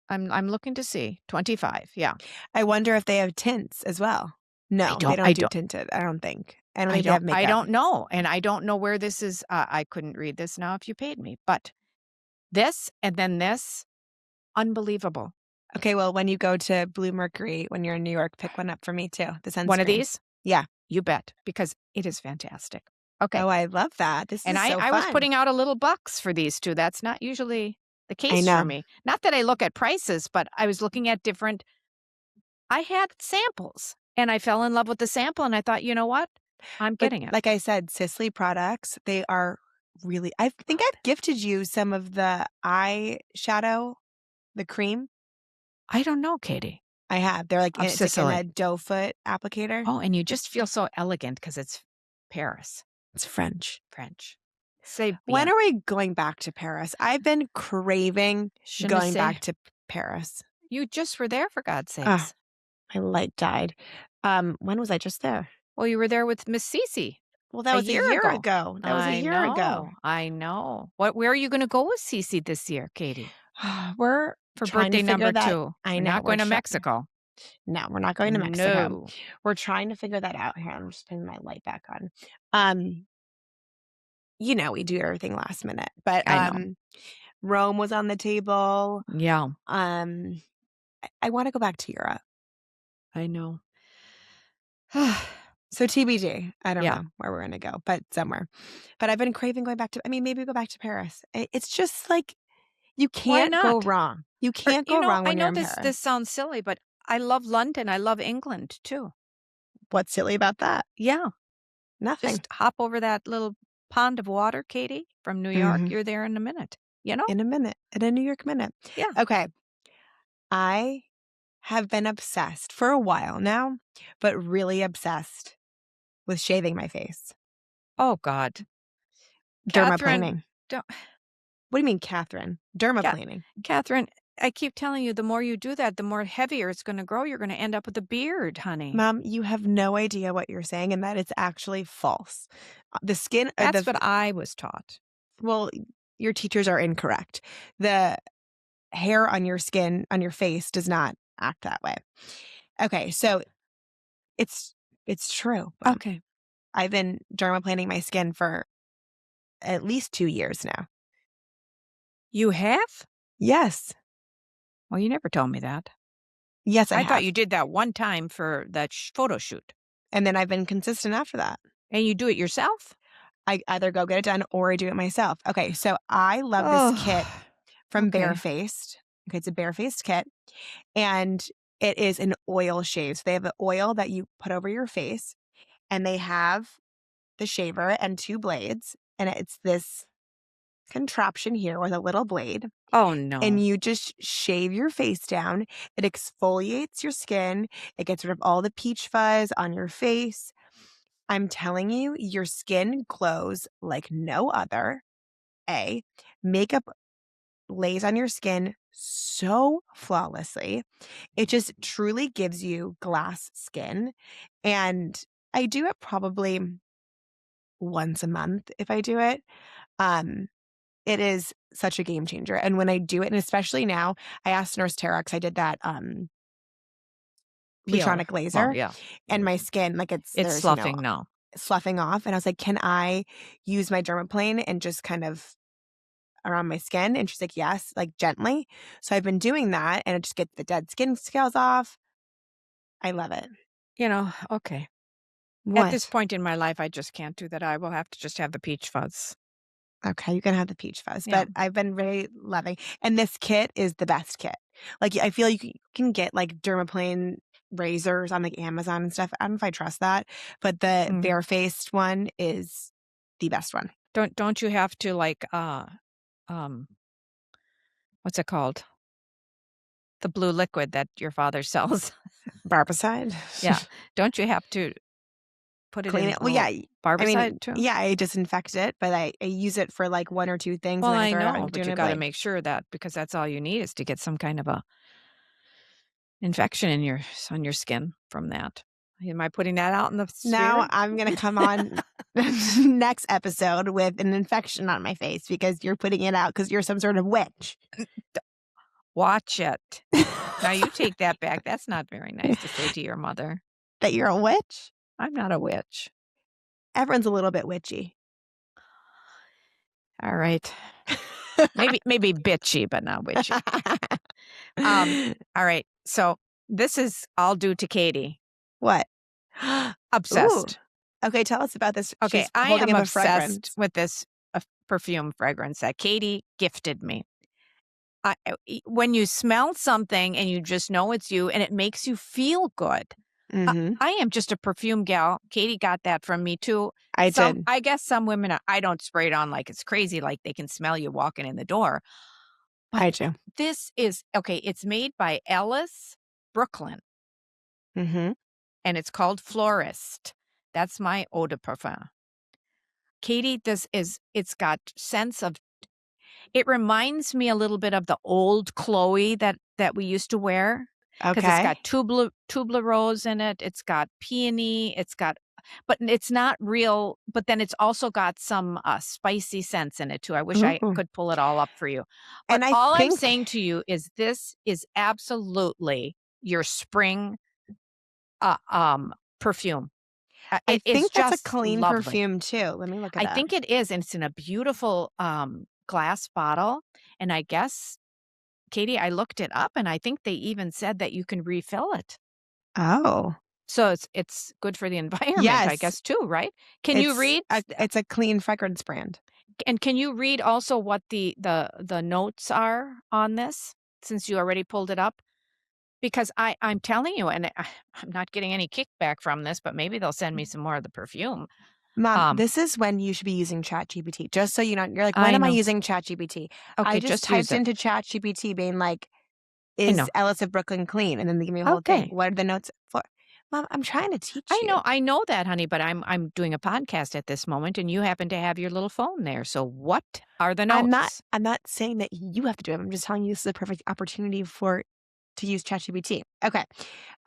I'm looking to see. 25. Yeah. I wonder if they have tints as well. No, they don't do tinted, I don't think. I don't think they have makeup. I don't know. And I don't know where this is. I couldn't read this now if you paid me. But this and then this, unbelievable. Okay, well, when you go to Blue Mercury, when you're in New York, pick one up for me too. The sunscreen. One of these? Yeah. You bet. Because it is fantastic. Okay. Oh, I love that. This and is so fun. I was putting out a little bucks for these two. That's not usually the case for me. Not that I look at prices, but I was looking at different. I had samples and I fell in love with the sample and I thought, you know what? I'm getting it. Like I said, Cici products, they are really, I think I've gifted you some of the eyeshadow, the cream. I don't know, Katy. I have. They're like, it's like in a doe foot applicator. Oh, and you just feel so elegant because it's Paris. It's French. Say when are we going back to Paris? I've been craving going back to Paris. You just were there, for God's sakes. My light died. When was I just there? Well, you were there with Miss Cici. Well, that was a year ago. That was a year ago. I know. Where are you going to go with Cici this year, Katy? We're for birthday number 2. I know. We're not going to Mexico. No, we're not going to Mexico. No. We're trying to figure that out. Here, I'm just putting my light back on. You know, we do everything last minute, but I know. Rome was on the table. Yeah. I want to go back to Europe. I know. So TBD. I don't know where we're going to go, but somewhere. But I've been craving going back to, maybe go back to Paris. It's just like, you can't go wrong. You can't go wrong when you're in Paris. This sounds silly, but I love London. I love England too. What's silly about that? Yeah. Nothing. Just hop over that little pond of water, Katy, from New York. You're there in a minute, you know? In a minute. In a New York minute. Yeah. Okay. I have been obsessed for a while now, but really obsessed with shaving my face. Oh, God. Dermaplaning. What do you mean, Catherine? Dermaplaning. Catherine, I keep telling you, the more you do that, the more heavier it's going to grow. You're going to end up with a beard, honey. Mom, you have no idea what you're saying and that it's actually false. The skin... That's what I was taught. Well, your teachers are incorrect. The hair on your skin, on your face, does not act that way. Okay, so it's true. Mom. Okay. I've been dermaplaning my skin for at least 2 years now. You have? Yes. Well, you never told me that. Yes, I have. I thought you did that one time for that photo shoot. And then I've been consistent after that. And you do it yourself? I either go get it done or I do it myself. Okay, so I love this kit from Barefaced. Okay, it's a Barefaced kit. And it is an oil shave. So they have an oil that you put over your face. And they have the shaver and 2 blades. And it's this contraption here with a little blade. Oh, no. And you just shave your face down. It exfoliates your skin. It gets rid of all the peach fuzz on your face. I'm telling you, your skin glows like no other. Makeup lays on your skin so flawlessly. It just truly gives you glass skin. And I do it probably once a month if I do it. It is such a game changer. And when I do it, and especially now, I asked Nurse Tara, because I did that Lutronic laser. And my skin, like it's sloughing now. Sloughing off. And I was like, can I use my dermaplane and just kind of around my skin? And she's like, yes, like gently. So I've been doing that, and it just gets the dead skin scales off. I love it. Okay. At this What? point in my life, I just can't do that. I will have to just have the peach fuzz. Okay, you can have the peach fuzz, Yeah. but I've been really loving and this kit is the best kit. Like, I feel like you can get, like, dermaplane razors on, like, Amazon and stuff. I don't know if I trust that, but the Mm. bare-faced one is the best one. Don't you have to like what's it called? The blue liquid that your father sells. Barbicide? Yeah. Don't you have to put it Clean in it? a Well, yeah, little I mean, barbicide too? yeah, I disinfect it, but I use it for, like, 1 or 2 things, Well, and then I I throw it out know, and do but a you new gotta blade. make sure that because that's all you need is to get some kind of a infection in on your skin from that. Am I putting that out in the Now sphere? I'm gonna come on next episode with an infection on my face because you're putting it out because 'cause you're some sort of witch. Watch it. Now you take that back. That's not very nice to say to your mother. That you're a witch? I'm not a witch. Everyone's a little bit witchy. All right. Maybe bitchy, but not witchy. All right. So this is all due to Katy. What? Ooh. Obsessed. Okay, tell us about this. Okay, She's I holding am up a obsessed fragrance. with this perfume fragrance that Katy gifted me. When you smell something and you just know it's you and it makes you feel good. Mhm. I am just a perfume gal. Katy got that from me too. I did. I guess some women, I don't spray it on like it's crazy, like they can smell you walking in the door. But I do. this is okay. It's made by Ellis Brooklyn Mhm. and it's called Florist. That's my eau de parfum. Katy, it's got sense of it reminds me a little bit of the old Chloe that we used to wear because 'cause it's Okay. got tuberose in it, it's got peony, but it's not real but then it's also got some, spicy scents in it too. I wish I Ooh. could pull it all up for you. But And I all I'm think saying to you is this is absolutely your spring, perfume. It is that's a just clean lovely. perfume too. Let me look it I up. think it is, and it's in a beautiful, glass bottle, and I guess, Katie, I looked it up, and I think they even said that you can refill it. Oh. So it's good for the environment, I Yes. guess, too, right? Can you read It's a clean fragrance brand. and can you read also what the notes are on this, since you already pulled it up? Because I'm telling you, and I'm not getting any kickback from this, but maybe they'll send me some more of the perfume. Mom, Um, this is when you should be using ChatGPT. Just so you know, you're like, when I am I know. using ChatGPT? I Okay, just just use typed it. into ChatGPT being like, I is know. Ellis of Brooklyn clean? And then they give me a whole thing. Okay. What are the notes for? Mom, I'm trying to teach you. I know that, honey, but I'm doing a podcast at this moment, and you happen to have your little phone there. So what are the notes? I'm not saying that you have to do it. I'm just telling you this is a perfect opportunity to use ChatGPT. Okay.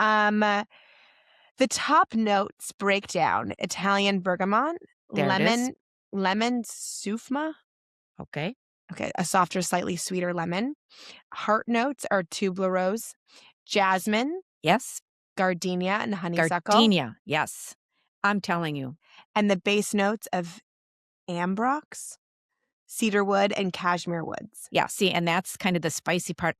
Um, the top notes break down Italian bergamot, There it is. lemon sufma. Okay. Okay, a softer, slightly sweeter lemon. Heart notes are tuberose, jasmine, Yes. gardenia, and honeysuckle. Gardenia. Yes. I'm telling you. And the base notes of ambrox, cedarwood, and cashmere woods. Yeah. See, and that's kind of the spicy part.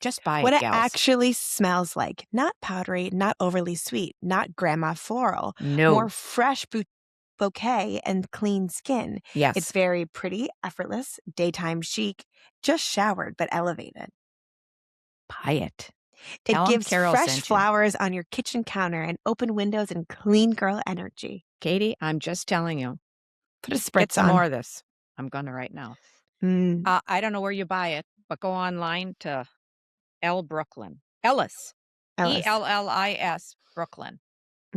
Just buy What it, it gals. actually smells like. Not powdery, not overly sweet, not grandma floral. More No. fresh bouquet and clean skin. It's Yes. very pretty, effortless, daytime chic, just showered but elevated. Buy it. It Tell them gives Carol fresh sent you. flowers on your kitchen counter and open windows and clean girl energy. Katie, I'm just telling you. Put a Get spritz some more on. of this. I'm going to right now. Mm, I don't know where you buy it, but go online to Brooklyn. Ellis. Ellis. Ellis Brooklyn.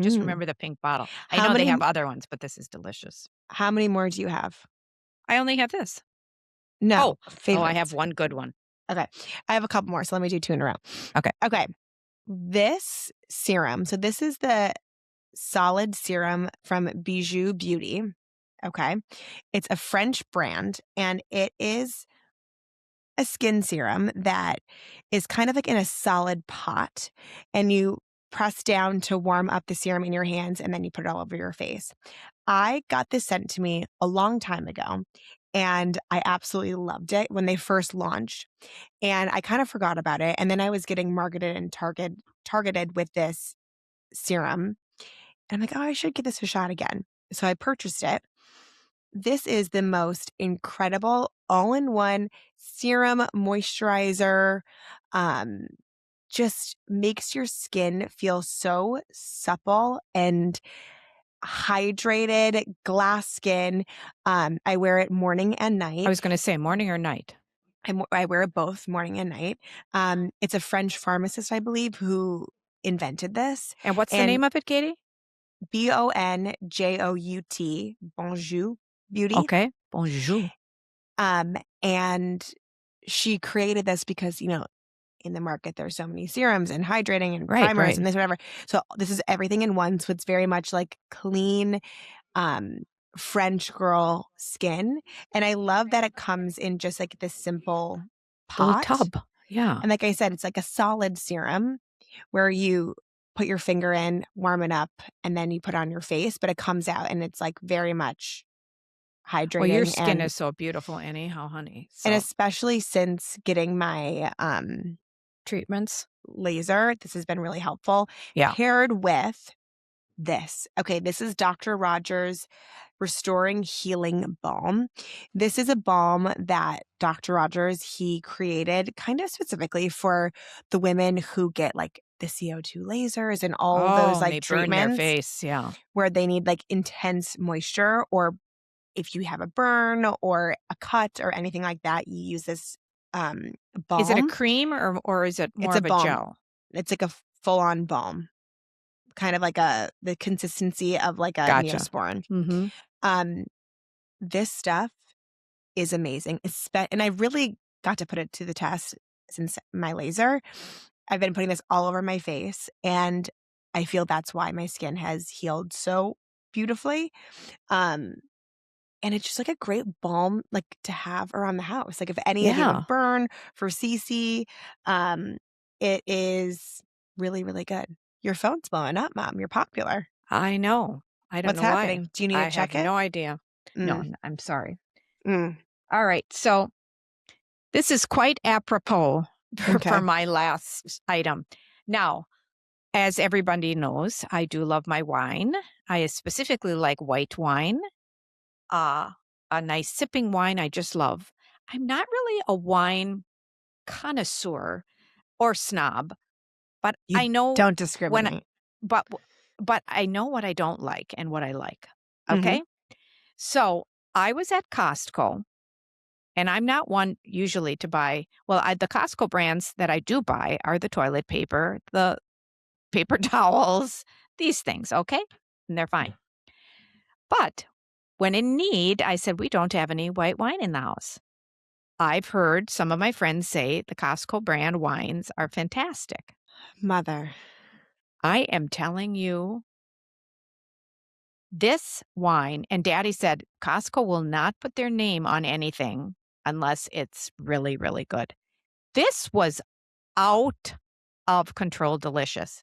Just Mm. remember the pink bottle. I How know they many have other ones, but this is delicious. how many more do you have? I only have this. No, I have favorites. one good one. Okay. I have a couple more, so let me do 2 in a row. Okay. Okay. This serum, so this is the solid serum from Bijou Beauty. Okay. It's a French brand, and it is a skin serum that is kind of like in a solid pot, and you press down to warm up the serum in your hands, and then you put it all over your face. I got this sent to me a long time ago, and I absolutely loved it when they first launched, and I kind of forgot about it, and then I was getting marketed and targeted with this serum. And I'm like, oh, I should give this a shot again. So I purchased it. This is the most incredible all-in-one serum moisturizer. Um, just makes your skin feel so supple and hydrated, glass skin. I wear it morning and night. I was going to say morning or night. I wear it both morning and night. It's a French pharmacist, I believe, who invented this. And what's the name of it, Katy? Bonjout, Bonjour Beauty. Okay, Bonjour. And she created this because, in the market, there's so many serums and hydrating and primers and this, whatever. So this is everything in one. So it's very much like clean, French girl skin. And I love that it comes in just like this simple pot. Tub. Yeah. And like I said, it's like a solid serum where you put your finger in, warm it up, and then you put it on your face, but it comes out and it's like very much hydrating. Well, your skin is so beautiful anyhow, honey. So. And especially since getting my treatments laser, this has been really helpful. Yeah. Paired with this. Okay, this is Dr. Rogers' Restoring Healing Balm. This is a balm that Dr. Rogers, he created kind of specifically for the women who get like the CO2 lasers and all those like treatments. Burn their face, yeah. Where they need like intense moisture, or if you have a burn or a cut or anything like that, you use this balm. Is it a cream or is it more of a gel? It's like a full-on balm. Kind of like the consistency of like a Neosporin. Mm-hmm. This stuff is amazing. And I really got to put it to the test since my laser. I've been putting this all over my face, and I feel that's why my skin has healed so beautifully. And it's just like a great balm like to have around the house. Like if any of you would burn for Cici, it is really, really good. Your phone's blowing up, Mom. You're popular. I know. I don't know why. What's happening? Do you need to check it? I have no idea. No, I'm sorry. All right. So this is quite apropos for my last item. Now, as everybody knows, I do love my wine. I specifically like white wine. A nice sipping wine I just love. I'm not really a wine connoisseur or snob, but I know don't discriminate. But I know what I don't like and what I like. Okay? So I was at Costco, and I'm not one usually to buy. Well, the Costco brands that I do buy are the toilet paper, the paper towels, these things, okay? And they're fine. But when in need, I said, we don't have any white wine in the house. I've heard some of my friends say the Costco brand wines are fantastic. Mother. I am telling you, this wine, and Daddy said Costco will not put their name on anything unless it's really, really good. This was out of control delicious.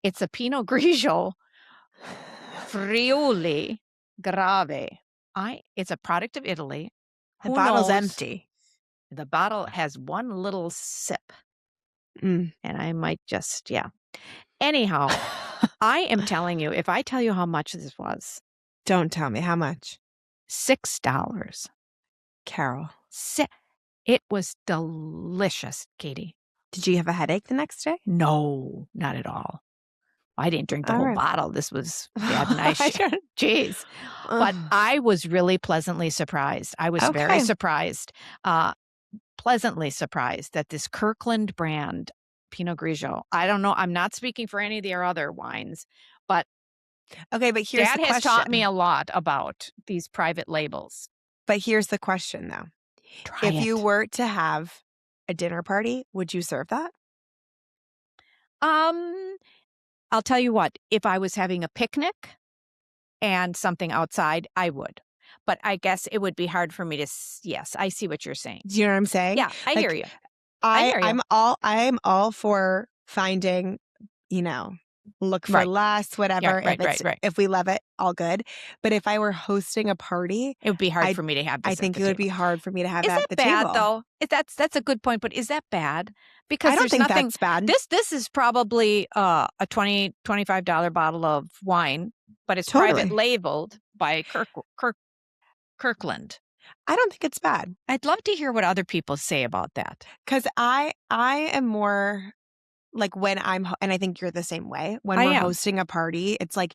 It's a Pinot Grigio Friuli Grave. It's a product of Italy. The bottle's empty. The bottle has one little sip. And I might just, Anyhow, I am telling you, if I tell you how much this was. Don't tell me. How much? $6. Carol. It was delicious, Katy. Did you have a headache the next day? No, not at all. I didn't drink the whole bottle. This was nice. Jeez. But I was really pleasantly surprised. I was very surprised, pleasantly surprised that this Kirkland brand Pinot Grigio, I don't know. I'm not speaking for any of their other wines, but but here's the question. Dad has taught me a lot about these private labels. But here's the question, though. If you were to have a dinner party, would you serve that? I'll tell you what, if I was having a picnic and something outside, I would. But I guess it would be hard for me to, yes, I see what you're saying. Do you know what I'm saying? Yeah, I hear you. I'm all for finding, look for Right. less, Yeah, whatever. right. If we love it, all good. But if I were hosting a party, It would be hard I for me to have I this at think the it would be table. hard for me to have Is that that at the bad table. though? If that's a good point, but is that bad? I Because don't there's think nothing that's bad. this is probably a $25 bottle of wine, but it's private Totally. labeled by Kirkland. I don't think it's bad I'd love to hear what other people say about that. because I am more like when and I think you're the same way. When I we're am. hosting a party, it's like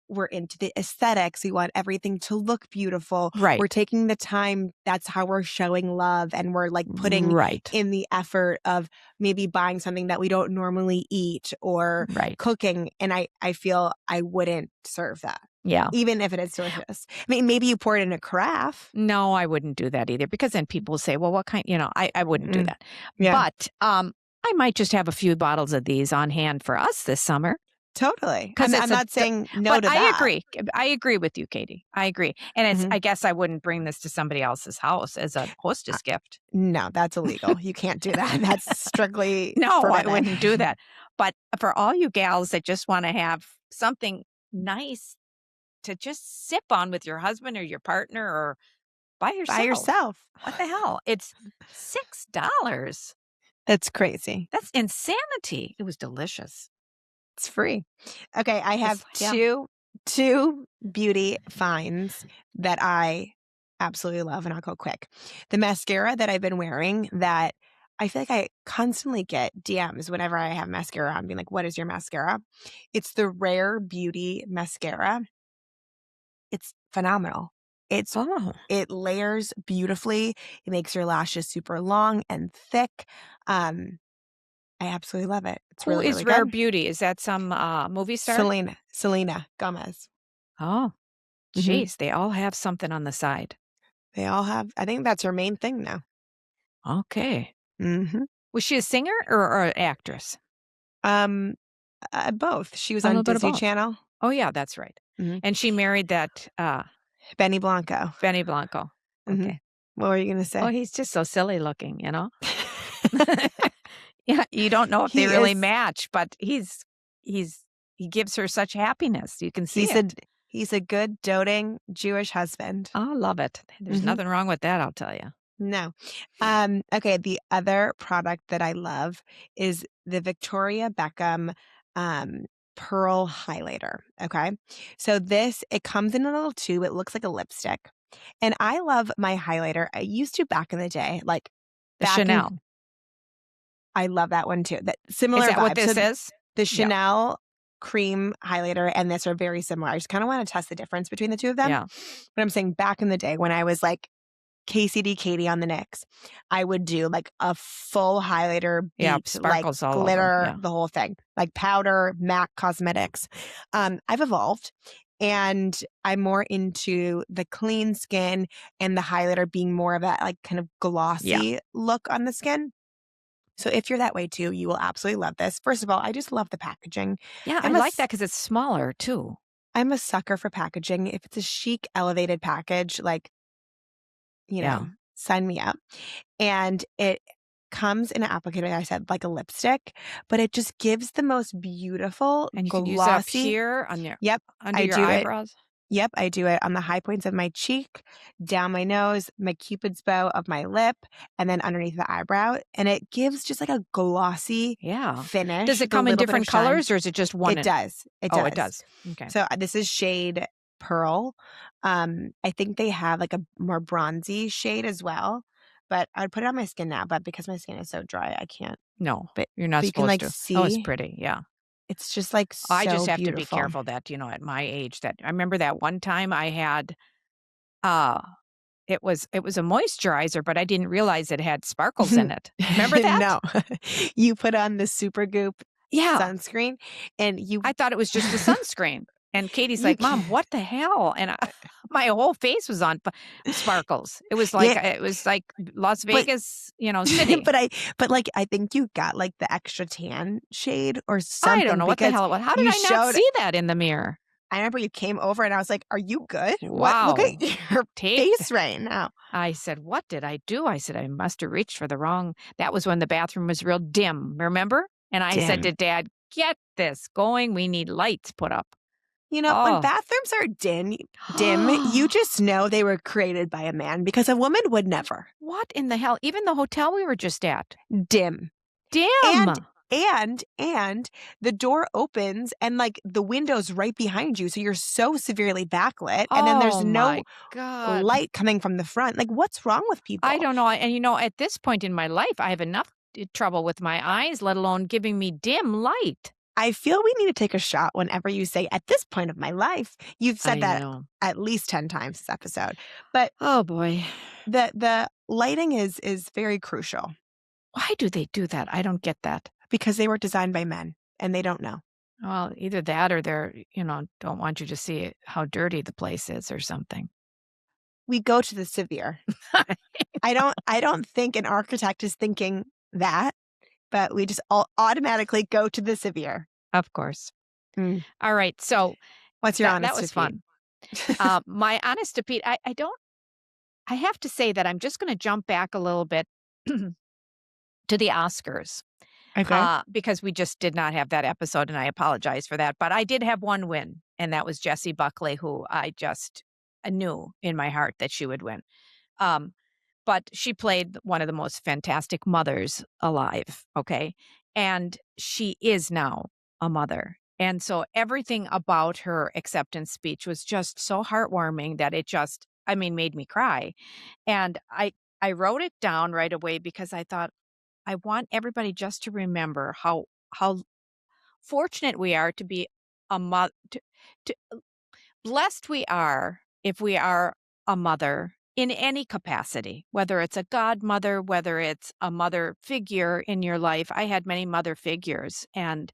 we're into the aesthetics. We want everything to look beautiful. Right. We're taking the time. That's how we're showing love. And we're like putting Right. in the effort of maybe buying something that we don't normally eat or Right. cooking. And I feel I wouldn't serve that. Yeah. Even if it is delicious. I mean, maybe you pour it in a carafe. No, I wouldn't do that either because then people will say, well, what kind, I wouldn't do that. Yeah. But I might just have a few bottles of these on hand for us this summer. Totally. 'Cause I'm not saying no to that. I agree. I agree with you, Katy. I agree. And Mhm. I guess I wouldn't bring this to somebody else's house as a hostess gift. No, that's illegal. You can't do that. That's strictly No, forbidden. I wouldn't do that. But for all you gals that just want to have something nice to just sip on with your husband or your partner or by yourself. By yourself. What the hell? It's $6. That's crazy. That's insanity. It was delicious. It's free. Okay, I have Yeah. two beauty finds that I absolutely love, and I'll go quick. The mascara that I've been wearing that I feel like I constantly get DMs whenever I have mascara on, being like, "What is your mascara?" It's the Rare Beauty mascara. It's phenomenal. It layers beautifully. It makes your lashes super long and thick. I absolutely love it. It's Who really, is really Rare good. Beauty? Is that some movie star? Selena Gomez. Oh, Mhm. jeez. They all have something on the side. They all have. I think that's her main thing now. Okay. Mm-hmm. Was she a singer or an actress? Both. She was A on little bit of Disney both. Channel. Oh, yeah, that's right. Mhm. And she married that Benny Blanco. Benny Blanco. Mhm. Okay. What were you going to say? Oh, he's just so silly looking, Yeah, you don't know if they He really is- match, but he gives her such happiness. You can see it. He's a good, doting Jewish husband. I love it. There's Mhm. nothing wrong with that, I'll tell you. No. Okay, the other product that I love is the Victoria Beckham Pearl Highlighter, okay? So it comes in a little tube. It looks like a lipstick. And I love my highlighter. I used to back in the day, like The back in- Chanel. I love that one too. That similar Is that what vibe. this So is? the Chanel cream highlighter and this are very similar. I just kind of want to test the difference between the two of them. Yeah. But I'm saying back in the day when I was like KCD Katy on the Knicks, I would do like a full highlighter, Yeah, beat, sparkles like all over, glitter, yeah. the whole thing, like powder, MAC Cosmetics. I've evolved and I'm more into the clean skin and the highlighter being more of that like kind of glossy look on the skin. So if you're that way too, you will absolutely love this. First of all, I just love the packaging. Yeah, I like that because it's smaller too. I'm a sucker for packaging. If it's a chic, elevated package, like, sign me up. And it comes in an applicator, I said, like a lipstick, but it just gives the most beautiful, And you glossy. can use that up here on your under your eyebrows. Yep, I do it on the high points of my cheek, down my nose, my cupid's bow of my lip, and then underneath the eyebrow. And it gives just like a glossy finish. Does it with a come in little bit of different shine. colors or is it just one? It does. It Oh, does. it does. Okay. So this is shade Pearl. I think they have like a more bronzy shade as well. But I'd put it on my skin now. But because my skin is so dry, I can't. No, But you're not you can, supposed like, to. see. Oh, it's pretty. Yeah. It's just like so I just have to be beautiful. careful that, at my age that I remember that one time I had it was a moisturizer, but I didn't realize it had sparkles in it. Remember that? No. You put on the Supergoop sunscreen and I thought it was just a sunscreen. And Katie's like, "Mom, what the hell?" And my whole face was on sparkles. It was like Las Vegas, city. but I think you got like the extra tan shade or something. I don't know what the hell it was. How did I not see that in the mirror? I remember you came over and I was like, "Are you good? Wow. Look at your face right now." I said, "What did I do?" I said, "I must have reached for the wrong." That was when the bathroom was real dim, remember? And I said to Dad, get this going. We need lights put up. When Oh. bathrooms are dim, you just know they were created by a man because a woman would never. What in the hell? Even the hotel we were just at. Dim. Dim. And the door opens and like the window's right behind you. So you're so severely backlit. And then there's Oh no my God. light coming from the front. Like, what's wrong with people? I don't know. And at this point in my life, I have enough trouble with my eyes, let alone giving me dim light. I feel we need to take a shot whenever you say, at this point of my life. You've said I that know. at least 10 times this episode. But oh boy, the lighting is very crucial. Why do they do that? I don't get that. Because they were designed by men and they don't know. Well, either that or they're, don't want you to see how dirty the place is or something. We go to the severe. I don't think an architect is thinking that, but we just all automatically go to the severe. Of course. All right. So what's your honest that was to Pete? Fun. My honest to Pete, I have to say that I'm just going to jump back a little bit to the Oscars. Okay. Because we just did not have that episode, and I apologize for that. But I did have one win, and that was Jesse Buckley, who I just knew in my heart that she would win. But she played one of the most fantastic mothers alive, okay? And she is now a mother. And so everything about her acceptance speech was just so heartwarming that it just, made me cry. And I wrote it down right away because I thought, I want everybody just to remember how fortunate we are to be a mother. Blessed we are if we are a mother in any capacity, whether it's a godmother, whether it's a mother figure in your life. I had many mother figures, and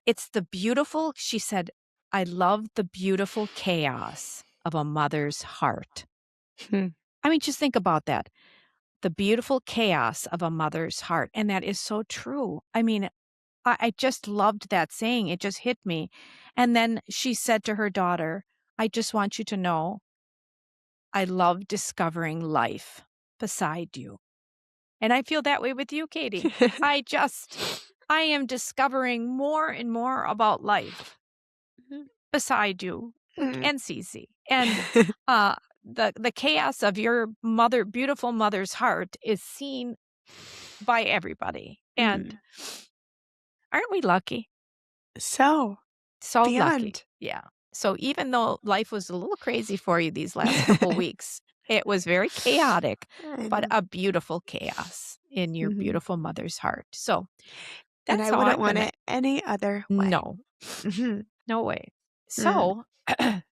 it's the beautiful, she said, I love the beautiful chaos of a mother's heart. Just think about that. The beautiful chaos of a mother's heart. And that is so true. I just loved that saying. It just hit me. And then she said to her daughter, I just want you to know, I love discovering life beside you. And I feel that way with you, Katy. I am discovering more and more about life beside you and Cici. And the chaos of your beautiful mother's heart is seen by everybody. And aren't we lucky? So beyond. lucky. Yeah. So even though life was a little crazy for you these last couple weeks, it was very chaotic, but a beautiful chaos in your beautiful mother's heart. So that's and I wouldn't want it any other way. No. No way. So I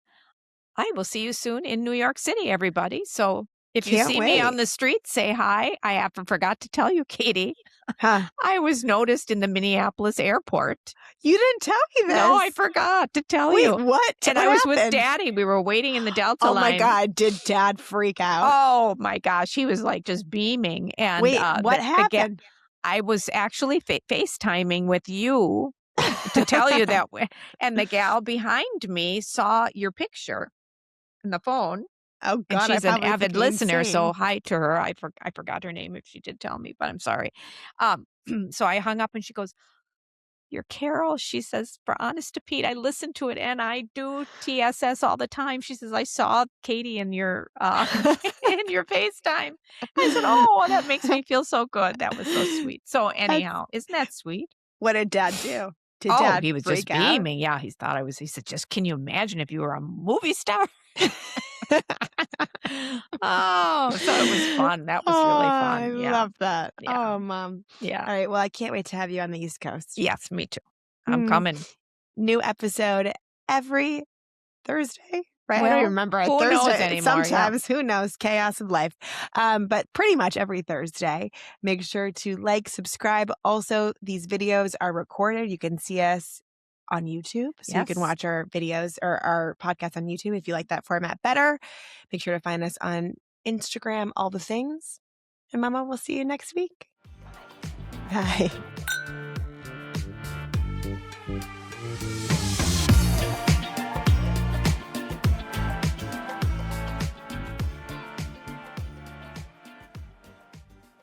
will see you soon in New York City, everybody. So if you see me on the street, say hi. I forgot to tell you, Katy. I was noticed in the Minneapolis airport. You didn't tell me this. No, I forgot to tell you. What? And I was with Daddy. We were waiting in the Delta line. Oh my God. Did Dad freak out? Oh my gosh. He was like just beaming. And wait, what happened? I was actually FaceTiming with you to tell you that. And the gal behind me saw your picture in the phone. Oh God, and she's an avid listener, so hi to her. I forgot her name if she did tell me, but I'm sorry. So I hung up and she goes, "You're Carol." She says, "For honest to Pete, I listen to it and I do TSS all the time." She says, "I saw Katy in your in your FaceTime." I said, "Oh, that makes me feel so good. That was so sweet." So anyhow, isn't that sweet? What did Dad do? Did Dad he was just freak out? beaming. Yeah, he said, "Just can you imagine if you were a movie star?" Oh, so it was fun. That was really fun. I love that. Yeah. Oh, Mom. Yeah. All right. Well, I can't wait to have you on the East Coast. Yes, me too. I'm coming. New episode every Thursday, right? Well, I don't remember. who Thursday, knows anymore, sometimes, who knows? Chaos of life. But pretty much every Thursday. Make sure to like, subscribe. Also, these videos are recorded. You can see us on YouTube. So you can watch our videos or our podcast on YouTube if you like that format better. Make sure to find us on Instagram, all the things. And Mama, we'll see you next week. Bye.